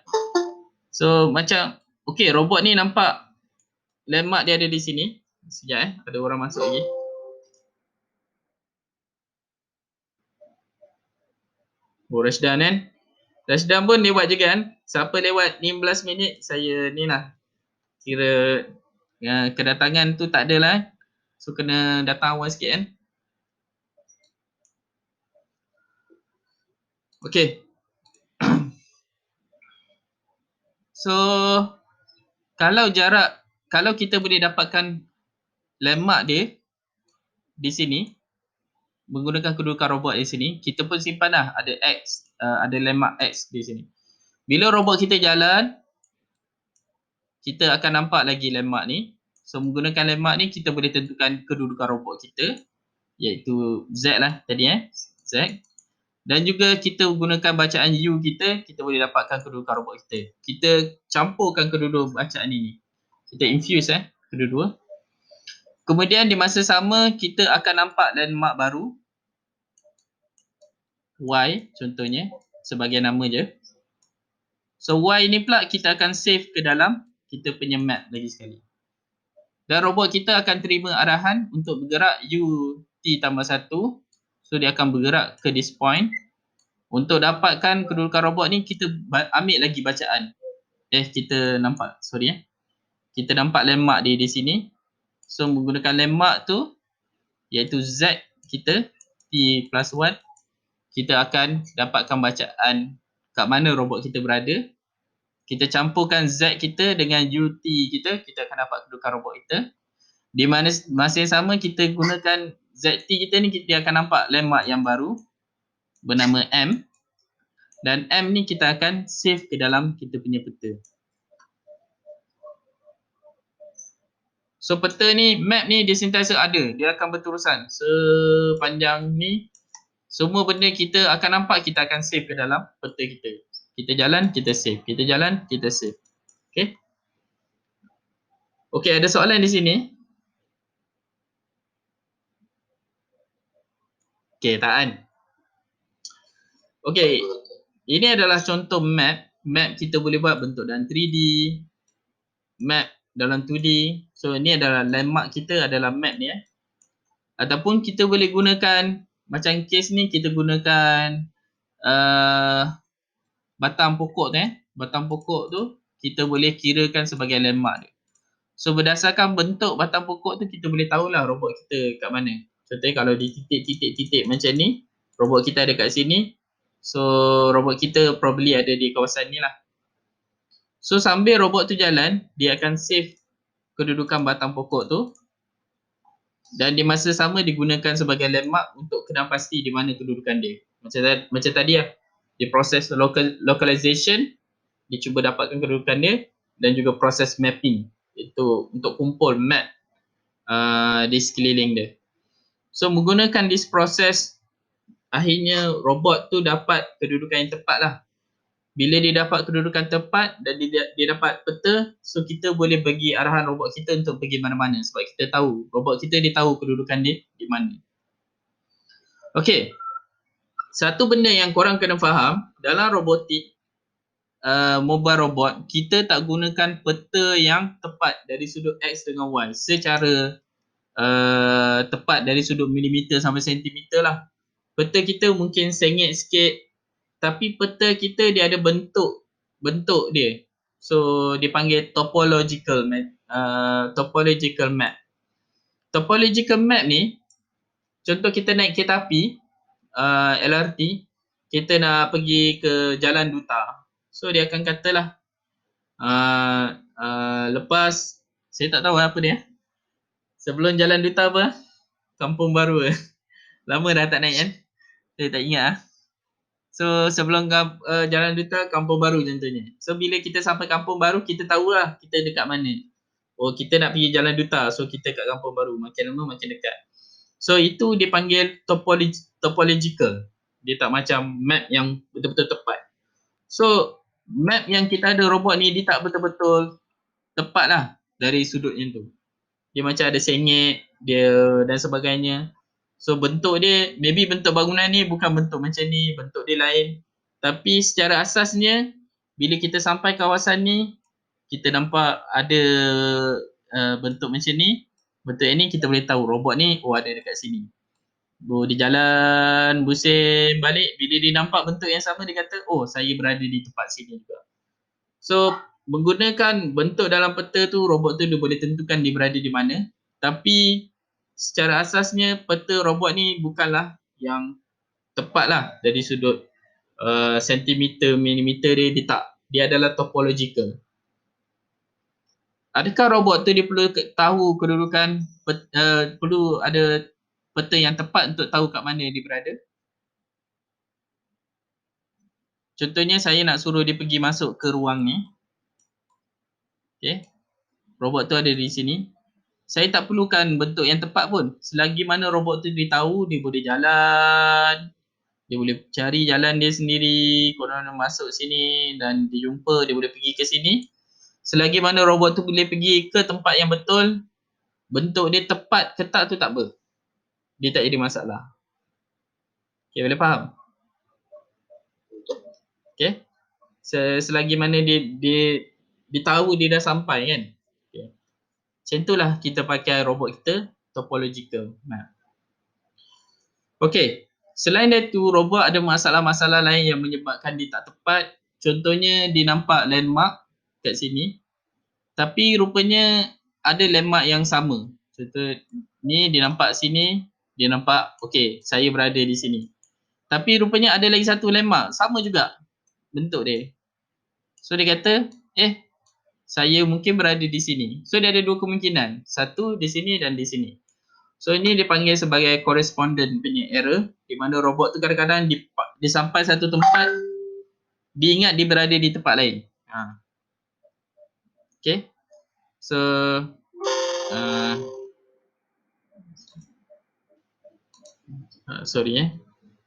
S1: So macam, okey, robot ni nampak landmark dia ada di sini. Sekejap ada orang masuk lagi. Oh, Rashdan kan? Rashdan pun lewat juga kan? Siapa lewat 15 minit, saya ni lah. Kira kedatangan tu tak ada lah. So kena datang awal sikit kan? Okey. So kalau kita boleh dapatkan landmark dia di sini menggunakan kedudukan robot di sini, kita pun simpan dah ada X, ada landmark X di sini. Bila robot kita jalan, kita akan nampak lagi landmark ni. So menggunakan landmark ni, kita boleh tentukan kedudukan robot kita, iaitu Z lah tadi Z. Dan juga kita gunakan bacaan U kita boleh dapatkan kedudukan robot kita. Kita campurkan kedua-dua bacaan ini. Kita infuse kedua-dua. Kemudian di masa sama, kita akan nampak landmark baru. Y contohnya, sebagai nama je. So Y ni pula kita akan save ke dalam kita punya map lagi sekali. Dan robot kita akan terima arahan untuk bergerak UT tambah 1. So dia akan bergerak ke this point. Untuk dapatkan kedudukan robot ni, kita ambil lagi bacaan. Kita nampak, kita nampak landmark dia di sini. So menggunakan landmark tu, iaitu Z kita, T plus 1, kita akan dapatkan bacaan kat mana robot kita berada. Kita campurkan Z kita dengan UT kita akan dapat kedudukan robot kita. Di mana masa yang sama, kita gunakan ZT kita ni, dia akan nampak landmark yang baru bernama M. Dan M ni kita akan save ke dalam kita punya peta. So peta ni, map ni dia sentiasa ada. Dia akan berterusan sepanjang ni. Semua benda kita akan nampak, kita akan save ke dalam peta kita. Kita jalan, kita save. Kita jalan, kita save. Okay. Okay, ada soalan di sini. Okay, tahan. Okay, ini adalah contoh map. Map kita boleh buat bentuk dalam 3D. Map dalam 2D. So ini adalah landmark kita, adalah map ni Ataupun kita boleh gunakan, macam case ni kita gunakan batang pokok tu Batang pokok tu kita boleh kirakan sebagai landmark dia. So berdasarkan bentuk batang pokok tu, kita boleh tahulah robot kita kat mana. Contohnya kalau di titik-titik macam ni, robot kita ada kat sini. So robot kita probably ada di kawasan ni lah. So sambil robot tu jalan, dia akan save kedudukan batang pokok tu. Dan di masa sama digunakan sebagai landmark untuk kena pasti di mana kedudukan dia. Macam tadi lah. Dia proses localization, dia cuba dapatkan kedudukan dia, dan juga proses mapping, itu untuk kumpul map di sekeliling dia. So menggunakan this process, akhirnya robot tu dapat kedudukan yang tepat lah. Bila dia dapat kedudukan tepat dan dia dapat peta, so kita boleh bagi arahan robot kita untuk pergi mana-mana. Sebab kita tahu, robot kita dia tahu kedudukan dia di mana. Okay. Satu benda yang korang kena faham, dalam robotik, mobile robot, kita tak gunakan peta yang tepat dari sudut X dengan Y secara tepat dari sudut milimeter sampai sentimeter lah. Peta kita mungkin sengit sikit, tapi peta kita dia ada bentuk dia. So dia panggil topological map. Topological map ni, contoh kita naik kereta api, LRT, kita nak pergi ke Jalan Duta. So dia akan katalah lepas, saya tak tahu apa dia. Sebelum Jalan Duta apa? Kampung Baru. Lama dah tak naik kan? Saya tak ingat. So sebelum Jalan Duta, Kampung Baru contohnya. So bila kita sampai Kampung Baru, kita tahulah kita dekat mana. Oh, kita nak pergi Jalan Duta, so kita kat Kampung Baru. Makin lama makin dekat. So itu dipanggil topological. Dia tak macam map yang betul-betul tepat. So map yang kita ada robot ni, dia tak betul-betul tepat lah dari sudutnya tu. Dia macam ada sengit dia dan sebagainya. So bentuk dia, maybe bentuk bangunan ni bukan bentuk macam ni, bentuk dia lain. Tapi secara asasnya, bila kita sampai kawasan ni, kita nampak ada bentuk macam ni. Bentuk ni kita boleh tahu robot ni, oh ada dekat sini. Dia jalan, pusing balik, bila dia nampak bentuk yang sama, dia kata, oh saya berada di tempat sini juga. So menggunakan bentuk dalam peta tu, robot tu dia boleh tentukan dia berada di mana. Tapi secara asasnya peta robot ni bukanlah yang tepat lah dari sudut sentimeter, milimeter dia tak. Dia adalah topological. Adakah robot tu dia perlu tahu kedudukan, perlu ada peta yang tepat untuk tahu kat mana dia berada? Contohnya saya nak suruh dia pergi masuk ke ruang ni. Okay. Robot tu ada di sini. Saya tak perlukan bentuk yang tepat pun. Selagi mana robot tu dia tahu, dia boleh jalan. Dia boleh cari jalan dia sendiri. Kalau nak masuk sini dan dia jumpa, dia boleh pergi ke sini. Selagi mana robot tu boleh pergi ke tempat yang betul, bentuk dia tepat ke tak tu tak apa. Dia tak jadi masalah. Okay, boleh faham? Okay. Selagi mana dia tahu dia dah sampai kan. Okay. Macam itulah kita pakai robot kita, topological map. Okay. Selain itu, robot ada masalah-masalah lain yang menyebabkan dia tak tepat. Contohnya, dia nampak landmark kat sini. Tapi rupanya ada landmark yang sama. Contoh ni dia nampak sini, dia nampak okey, saya berada di sini. Tapi rupanya ada lagi satu landmark, sama juga bentuk dia. So dia kata, saya mungkin berada di sini. So dia ada dua kemungkinan, satu di sini dan di sini. So ini dipanggil sebagai correspondent punya error, di mana robot tu kadang-kadang dia sampai satu tempat, dia ingat dia berada di tempat lain. Okay. So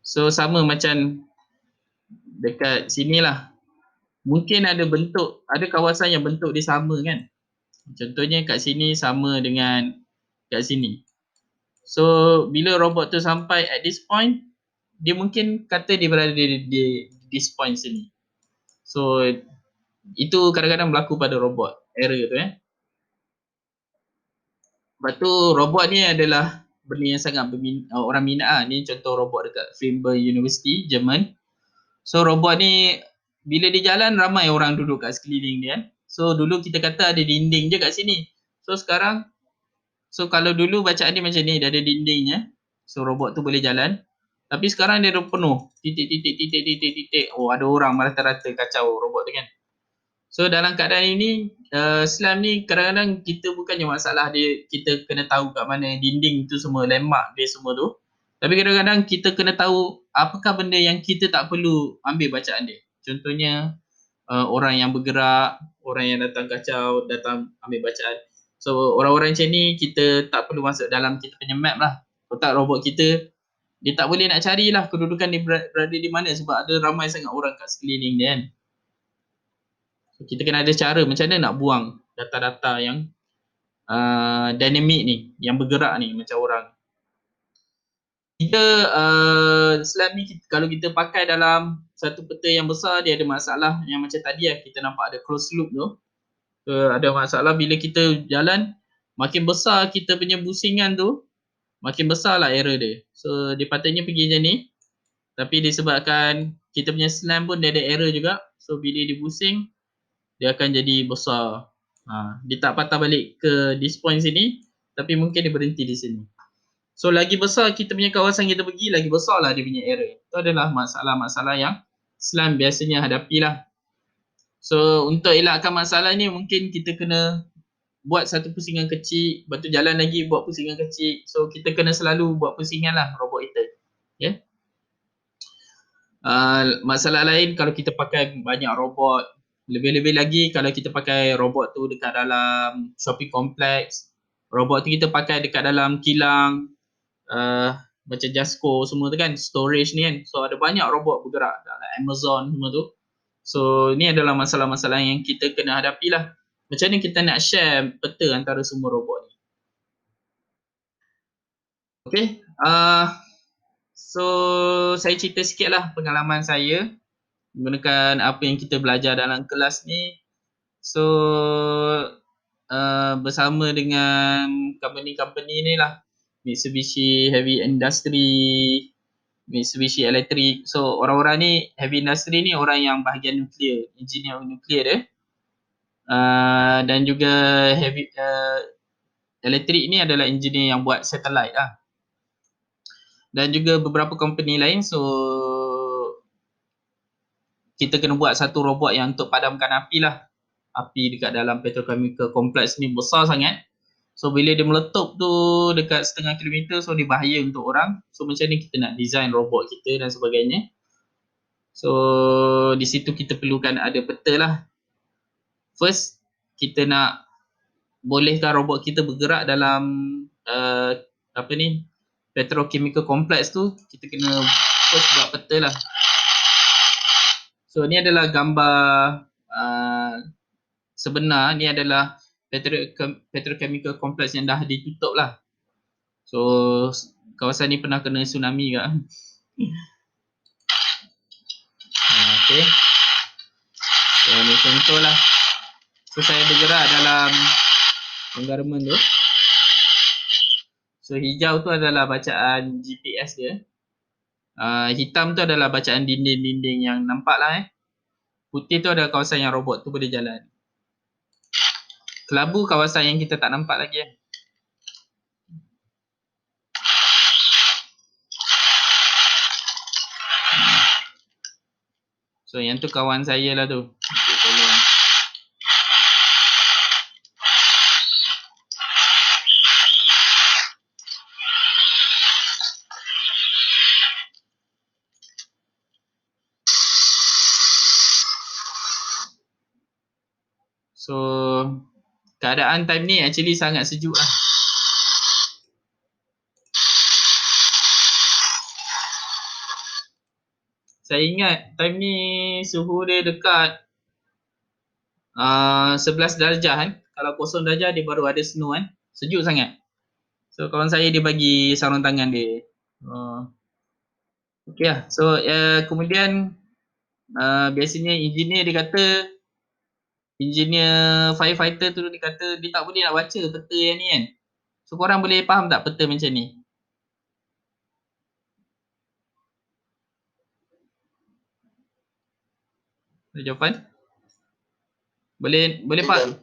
S1: So sama macam dekat sinilah. Mungkin ada bentuk, ada kawasan yang bentuk dia sama kan. Contohnya kat sini sama dengan kat sini. So bila robot tu sampai at this point, dia mungkin kata dia berada di this point sini. So itu kadang-kadang berlaku pada robot, error tu Lepas tu robot ni adalah benda yang sangat orang minat lah. Ni contoh robot dekat Freiburg University, Jerman. So robot ni bila dia jalan, ramai orang duduk kat sekeliling dia. So dulu kita kata ada dinding je kat sini. So sekarang, kalau dulu bacaan dia macam ni, dia ada dindingnya. So robot tu boleh jalan. Tapi sekarang dia dah penuh. Titik. Oh ada orang rata-rata kacau robot tu kan. So dalam keadaan ini, Islam ni kadang-kadang kita bukannya masalah dia, kita kena tahu kat mana dinding tu semua, landmark dia semua tu. Tapi kadang-kadang kita kena tahu apakah benda yang kita tak perlu ambil bacaan dia. Contohnya orang yang bergerak, orang yang datang kacau, datang ambil bacaan. So orang-orang macam ni kita tak perlu masuk dalam kita punya map lah. Otak robot kita, dia tak boleh nak carilah kedudukan dia berada di mana sebab ada ramai sangat orang kat sekeliling dia kan. So, kita kena ada cara macam mana nak buang data-data yang dynamic ni, yang bergerak ni macam orang. Kita SLAM ni kalau kita pakai dalam satu peta yang besar, dia ada masalah yang macam tadi lah, kita nampak ada close loop tu. Ada masalah bila kita jalan, makin besar kita punya busingan tu, makin besar lah error dia. So dia patutnya pergi macam ni, tapi disebabkan kita punya SLAM pun dia ada error juga. So bila dia pusing, dia akan jadi besar. Dia tak patah balik ke this point sini, tapi mungkin dia berhenti di sini. So lagi besar kita punya kawasan kita pergi, lagi besar lah dia punya error. Itu adalah masalah-masalah yang SLAM biasanya hadapi lah. So untuk elakkan masalah ni, mungkin kita kena buat satu pusingan kecil, lepas tu jalan lagi buat pusingan kecil. So kita kena selalu buat pusingan lah robot kita. Okay. Masalah lain kalau kita pakai banyak robot, lebih-lebih lagi kalau kita pakai robot tu dekat dalam shopping complex, robot tu kita pakai dekat dalam kilang, macam Jasco semua tu kan, storage ni kan. So ada banyak robot bergerak dalam Amazon semua tu. So ni adalah masalah-masalah yang kita kena hadapi lah. Macam mana kita nak share peta antara semua robot ni. Okay. So saya cerita sikit lah pengalaman saya menggunakan apa yang kita belajar dalam kelas ni. So bersama dengan company-company ni lah, Mitsubishi Heavy Industry, Mitsubishi Electric. So orang-orang ni, heavy industry ni orang yang bahagian nuklear, engineer nuklear dia. Dan juga heavy electric ni adalah engineer yang buat satellite lah. Dan juga beberapa company lain. So kita kena buat satu robot yang untuk padamkan api lah. Api dekat dalam petrochemical complex ni besar sangat. So bila dia meletup tu dekat setengah kilometer, so dia bahaya untuk orang. So macam ni kita nak design robot kita dan sebagainya. So di situ kita perlukan ada peta lah. First, kita nak bolehkan robot kita bergerak dalam petrochemical complex tu, kita kena first buat peta lah. So ni adalah gambar sebenar. Ni adalah petrochemical complex yang dah ditutup lah. So kawasan ni pernah kena tsunami ke. Okay. So ni contoh lah. So saya bergerak dalam environment tu. So hijau tu adalah bacaan GPS dia. Hitam tu adalah bacaan dinding-dinding yang nampak lah. Putih tu adalah kawasan yang robot tu boleh jalan. Kelabu kawasan yang kita tak nampak lagi. So yang tu kawan saya lah tu. So keadaan time ni actually sangat sejuk lah. Saya ingat time ni suhu dia dekat 11 darjah kan. Kalau 0 darjah dia baru ada snow kan. Sejuk sangat. So kawan saya dia bagi sarung tangan dia. Okay lah. So kemudian biasanya engineer dia kata, engineer firefighter tu dia kata dia tak boleh nak baca peta yang ni kan. So korang boleh faham tak peta macam ni? Ada jawapan? Boleh faham?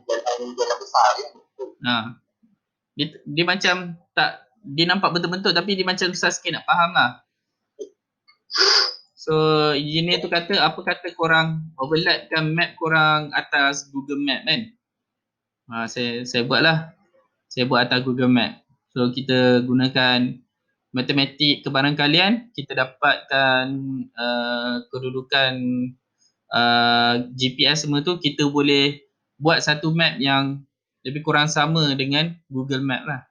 S1: Dia macam tak, dia nampak betul-betul tapi dia macam susah sikit nak faham lah. So engineer tu kata, apa kata korang overlapkan map korang atas Google Map kan. Saya buat lah. Saya buat atas Google Map. So kita gunakan matematik kebarangkalian, kita dapatkan kedudukan GPS semua tu, kita boleh buat satu map yang lebih kurang sama dengan Google Map lah.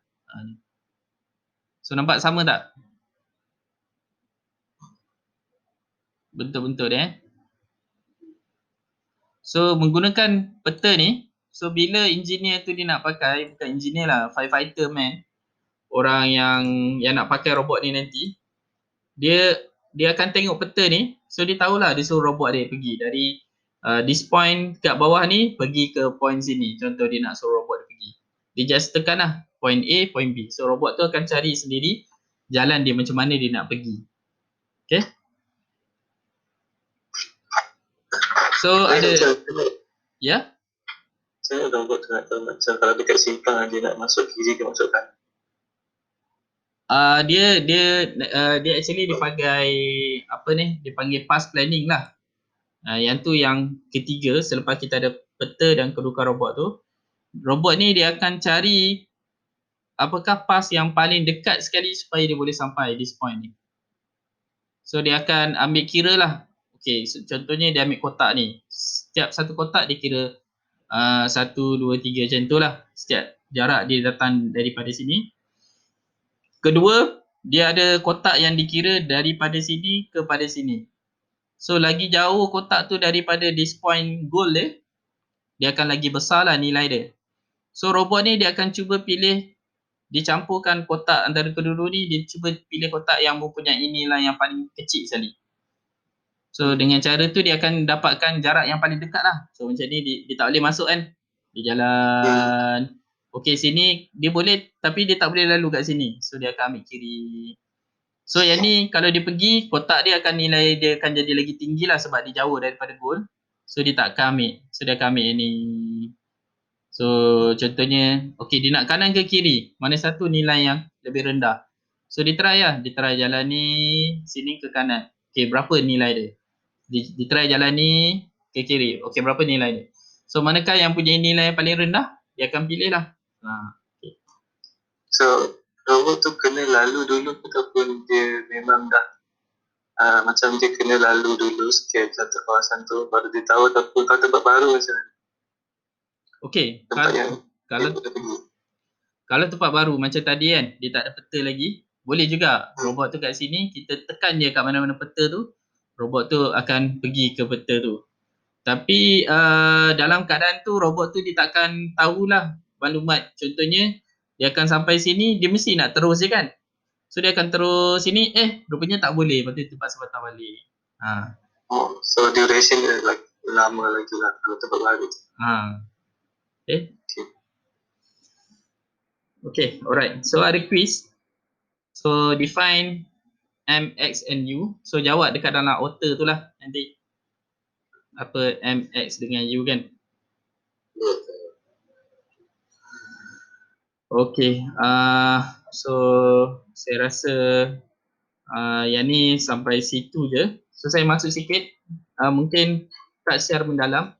S1: So nampak sama tak bentuk-bentuk dia? So menggunakan peta ni, so bila engineer tu dia nak pakai, bukan engineer lah, firefighter man, orang yang nak pakai robot ni nanti, dia akan tengok peta ni. So dia tahulah dia suruh robot dia pergi dari this point kat bawah ni pergi ke point sini. Contoh dia nak suruh robot dia pergi. Dia just tekan lah point A, point B. So robot tu akan cari sendiri jalan dia macam mana dia nak pergi. Okay. So ada ya.
S2: Saya robot tu nak tahu macam kalau dekat simpang dia nak masuk kiri ke masuk kanan.
S1: Dia actually dia pakai apa ni? Dia panggil path planning lah. Yang tu yang ketiga selepas kita ada peta dan kedudukan robot tu. Robot ni dia akan cari apakah path yang paling dekat sekali supaya dia boleh sampai this point ni. So dia akan ambil kira lah. Okay, so, contohnya dia ambil kotak ni. Setiap satu kotak dia kira 1, 2, 3 macam tu lah. Setiap jarak dia datang daripada sini. Kedua, dia ada kotak yang dikira daripada sini kepada sini. So lagi jauh kotak tu daripada this point goal dia akan lagi besar lah nilai dia. So robot ni dia akan cuba pilih, dia campurkan kotak antara kedua-dua ni, dia cuba pilih kotak yang mempunyai nilai yang paling kecil sekali. So dengan cara tu dia akan dapatkan jarak yang paling dekat lah. So macam ni dia tak boleh masuk kan. Dia jalan. Okay sini dia boleh tapi dia tak boleh lalu kat sini. So dia akan ambil kiri. So yang ni kalau dia pergi kotak dia akan nilai dia akan jadi lagi tinggi lah sebab dia jauh daripada goal. So dia tak akan ambil. So dia akan ambil yang ni. So contohnya okay dia nak kanan ke kiri. Mana satu nilai yang lebih rendah. So dia try lah. Dia try jalan ni sini ke kanan. Okay berapa nilai dia. Dia try jalan ni ke kiri. Okay berapa nilai dia. So manakah yang punya nilai yang paling rendah dia akan pilih lah. Okay.
S2: So robot tu kena lalu dulu ataupun dia memang dah macam dia kena lalu dulu scan satu kawasan tu baru dia tahu ataupun kalau tempat baru macam mana?
S1: Okay,
S2: Tempat yang
S1: kalau tempat baru macam tadi kan, dia tak ada peta lagi, boleh juga robot tu kat sini, kita tekan je kat mana-mana peta tu, robot tu akan pergi ke peta tu. Tapi dalam keadaan tu robot tu dia takkan tahulah maklumat. Contohnya dia akan sampai sini, dia mesti nak terus je kan. So dia akan terus sini, rupanya tak boleh, lepas tu terpaksa patah balik.
S2: So duration dia lama lagi lah kalau tempat baru.
S1: Okay, alright. So ada quiz. So define M, X and U. So jawab dekat dalam outer tu lah nanti. Apa M, X dengan U kan. Okay, so saya rasa yang ni sampai situ je. So saya masuk sikit, mungkin tak secara mendalam.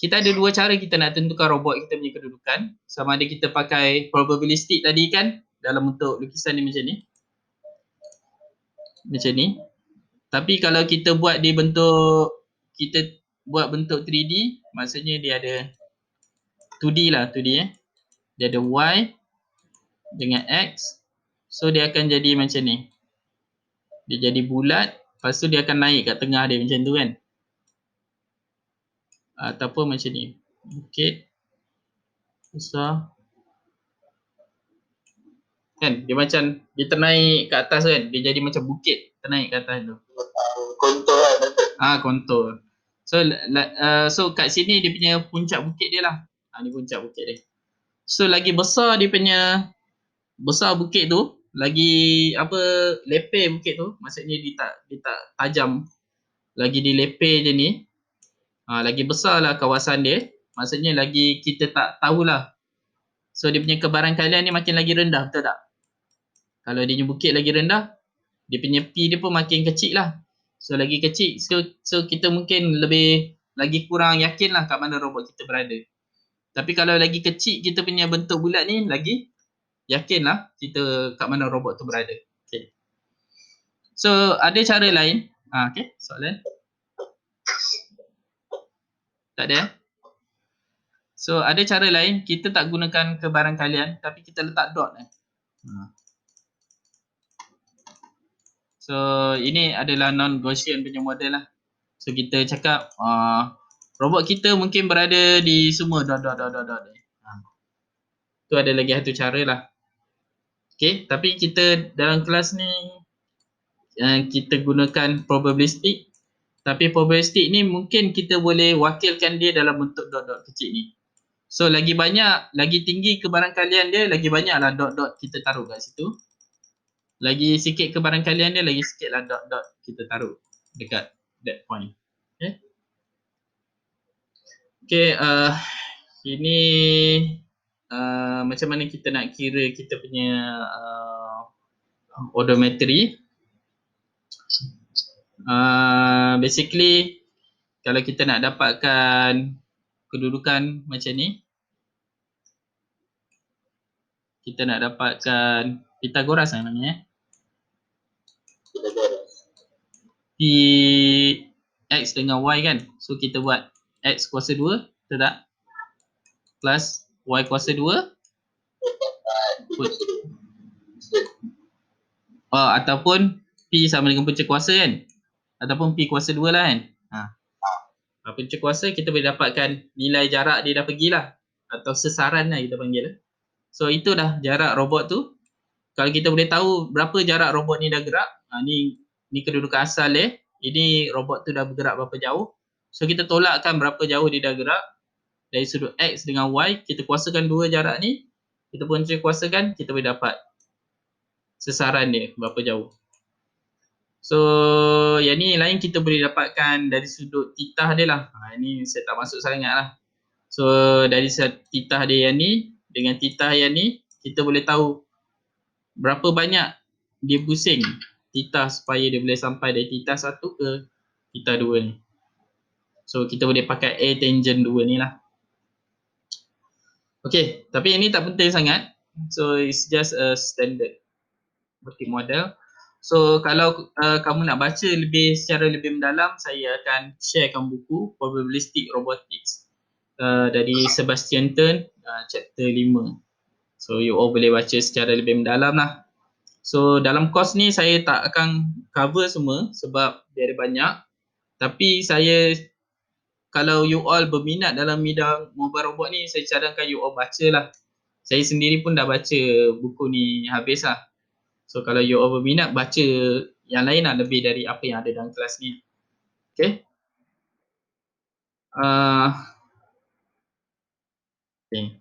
S1: Kita ada dua cara kita nak tentukan robot kita punya kedudukan. Sama ada kita pakai probabilistic tadi kan, dalam bentuk lukisan ni macam ni. Macam ni. Tapi kalau kita buat di bentuk, kita buat bentuk 3D, maksudnya dia ada 2D lah, 2D Dia ada Y dengan X. So dia akan jadi macam ni. Dia jadi bulat, lepas tu dia akan naik kat tengah dia macam tu kan. Ataupun macam ni. Bukit besar. Kan dia macam dia ternaik ke atas kan. Dia jadi macam bukit ternaik ke atas tu.
S2: Kontur lah.
S1: Kontur. So kat sini dia punya puncak bukit dia lah. Ni puncak bukit dia. So lagi besar dia punya besar bukit tu, lagi lepeh bukit tu, maksudnya dia tak tajam. Lagi dilepeh je ni. Lagi besar lah kawasan dia. Maksudnya lagi kita tak tahulah. So dia punya kebarangkalian ni makin lagi rendah, betul tak? Kalau dia punya bukit lagi rendah, dia punya P dia pun makin kecil lah. So lagi kecil, so kita mungkin lebih lagi kurang yakin lah kat mana robot kita berada. Tapi kalau lagi kecil kita punya bentuk bulat ni, lagi yakin lah kita kat mana robot tu berada. Okay. So ada cara lain. Okay, soalan? Tak ada? So ada cara lain, kita tak gunakan kebarangkalian tapi kita letak dot So ini adalah non-Gaussian punya model lah. So kita cakap robot kita mungkin berada di semua dot. Tu ada lagi satu cara lah. Okay, tapi kita dalam kelas ni kita gunakan probabilistik. Tapi probabilistik ni mungkin kita boleh wakilkan dia dalam bentuk dot-dot kecil ni. So lagi banyak, lagi tinggi kebarangkalian dia, lagi banyaklah dot-dot kita taruh kat situ. Lagi sikit kebarangkalian dia, lagi sikitlah dot-dot kita taruh dekat that point. Okay. Okay, ini macam mana kita nak kira kita punya odometri. Basically, kalau kita nak dapatkan kedudukan macam ni, kita nak dapatkan Pythagoras namanya. P X dengan Y kan. So kita buat X kuasa 2, betul tak? Plus Y kuasa 2. Ataupun P sama dengan punca kuasa kan. Ataupun P kuasa 2 lah kan. Punca kuasa kita boleh dapatkan nilai jarak dia dah pergilah. Atau sesaran lah kita panggil. So itu dah jarak robot tu. Kalau kita boleh tahu berapa jarak robot ni dah gerak. Ni kedudukan asal dia. Ini robot tu dah bergerak berapa jauh. So kita tolakkan berapa jauh dia dah gerak. Dari sudut X dengan Y. Kita kuasakan dua jarak ni. Kita punca kuasakan. Kita boleh dapat sesaran dia berapa jauh. So yang ni lain kita boleh dapatkan dari sudut titah dia lah. Ini saya tak masuk sangat lah. So dari titah dia yang ni dengan titah yang ni, kita boleh tahu berapa banyak dia pusing titah supaya dia boleh sampai dari titah 1 ke titah 2 ni. So kita boleh pakai A tangent 2 ni lah. Okay, tapi ini tak penting sangat. So it's just a standard working model. So kalau kamu nak baca secara lebih mendalam, saya akan sharekan buku Probabilistic Robotics dari Sebastian Tern, chapter 5. So you all boleh baca secara lebih mendalam lah. So dalam course ni saya tak akan cover semua sebab dia ada banyak. Tapi saya, kalau you all berminat dalam bidang mobile robot ni, saya cadangkan you all baca lah. Saya sendiri pun dah baca buku ni habis lah. So kalau you all berminat, baca yang lain lah lebih dari apa yang ada dalam kelas ni. Okay. Okay.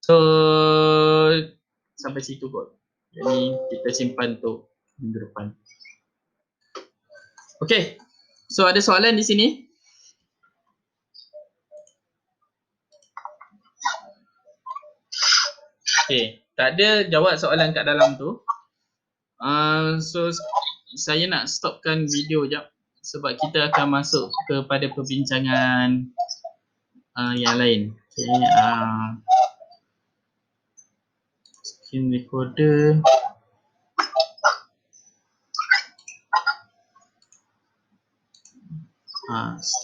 S1: So sampai situ kot. Jadi kita simpan untuk minggu depan. Okay. So ada soalan di sini? Okay. Tak ada, jawab soalan kat dalam tu. So saya nak stopkan video jap sebab kita akan masuk kepada perbincangan yang lain. Okay. Screen recorder. Stop.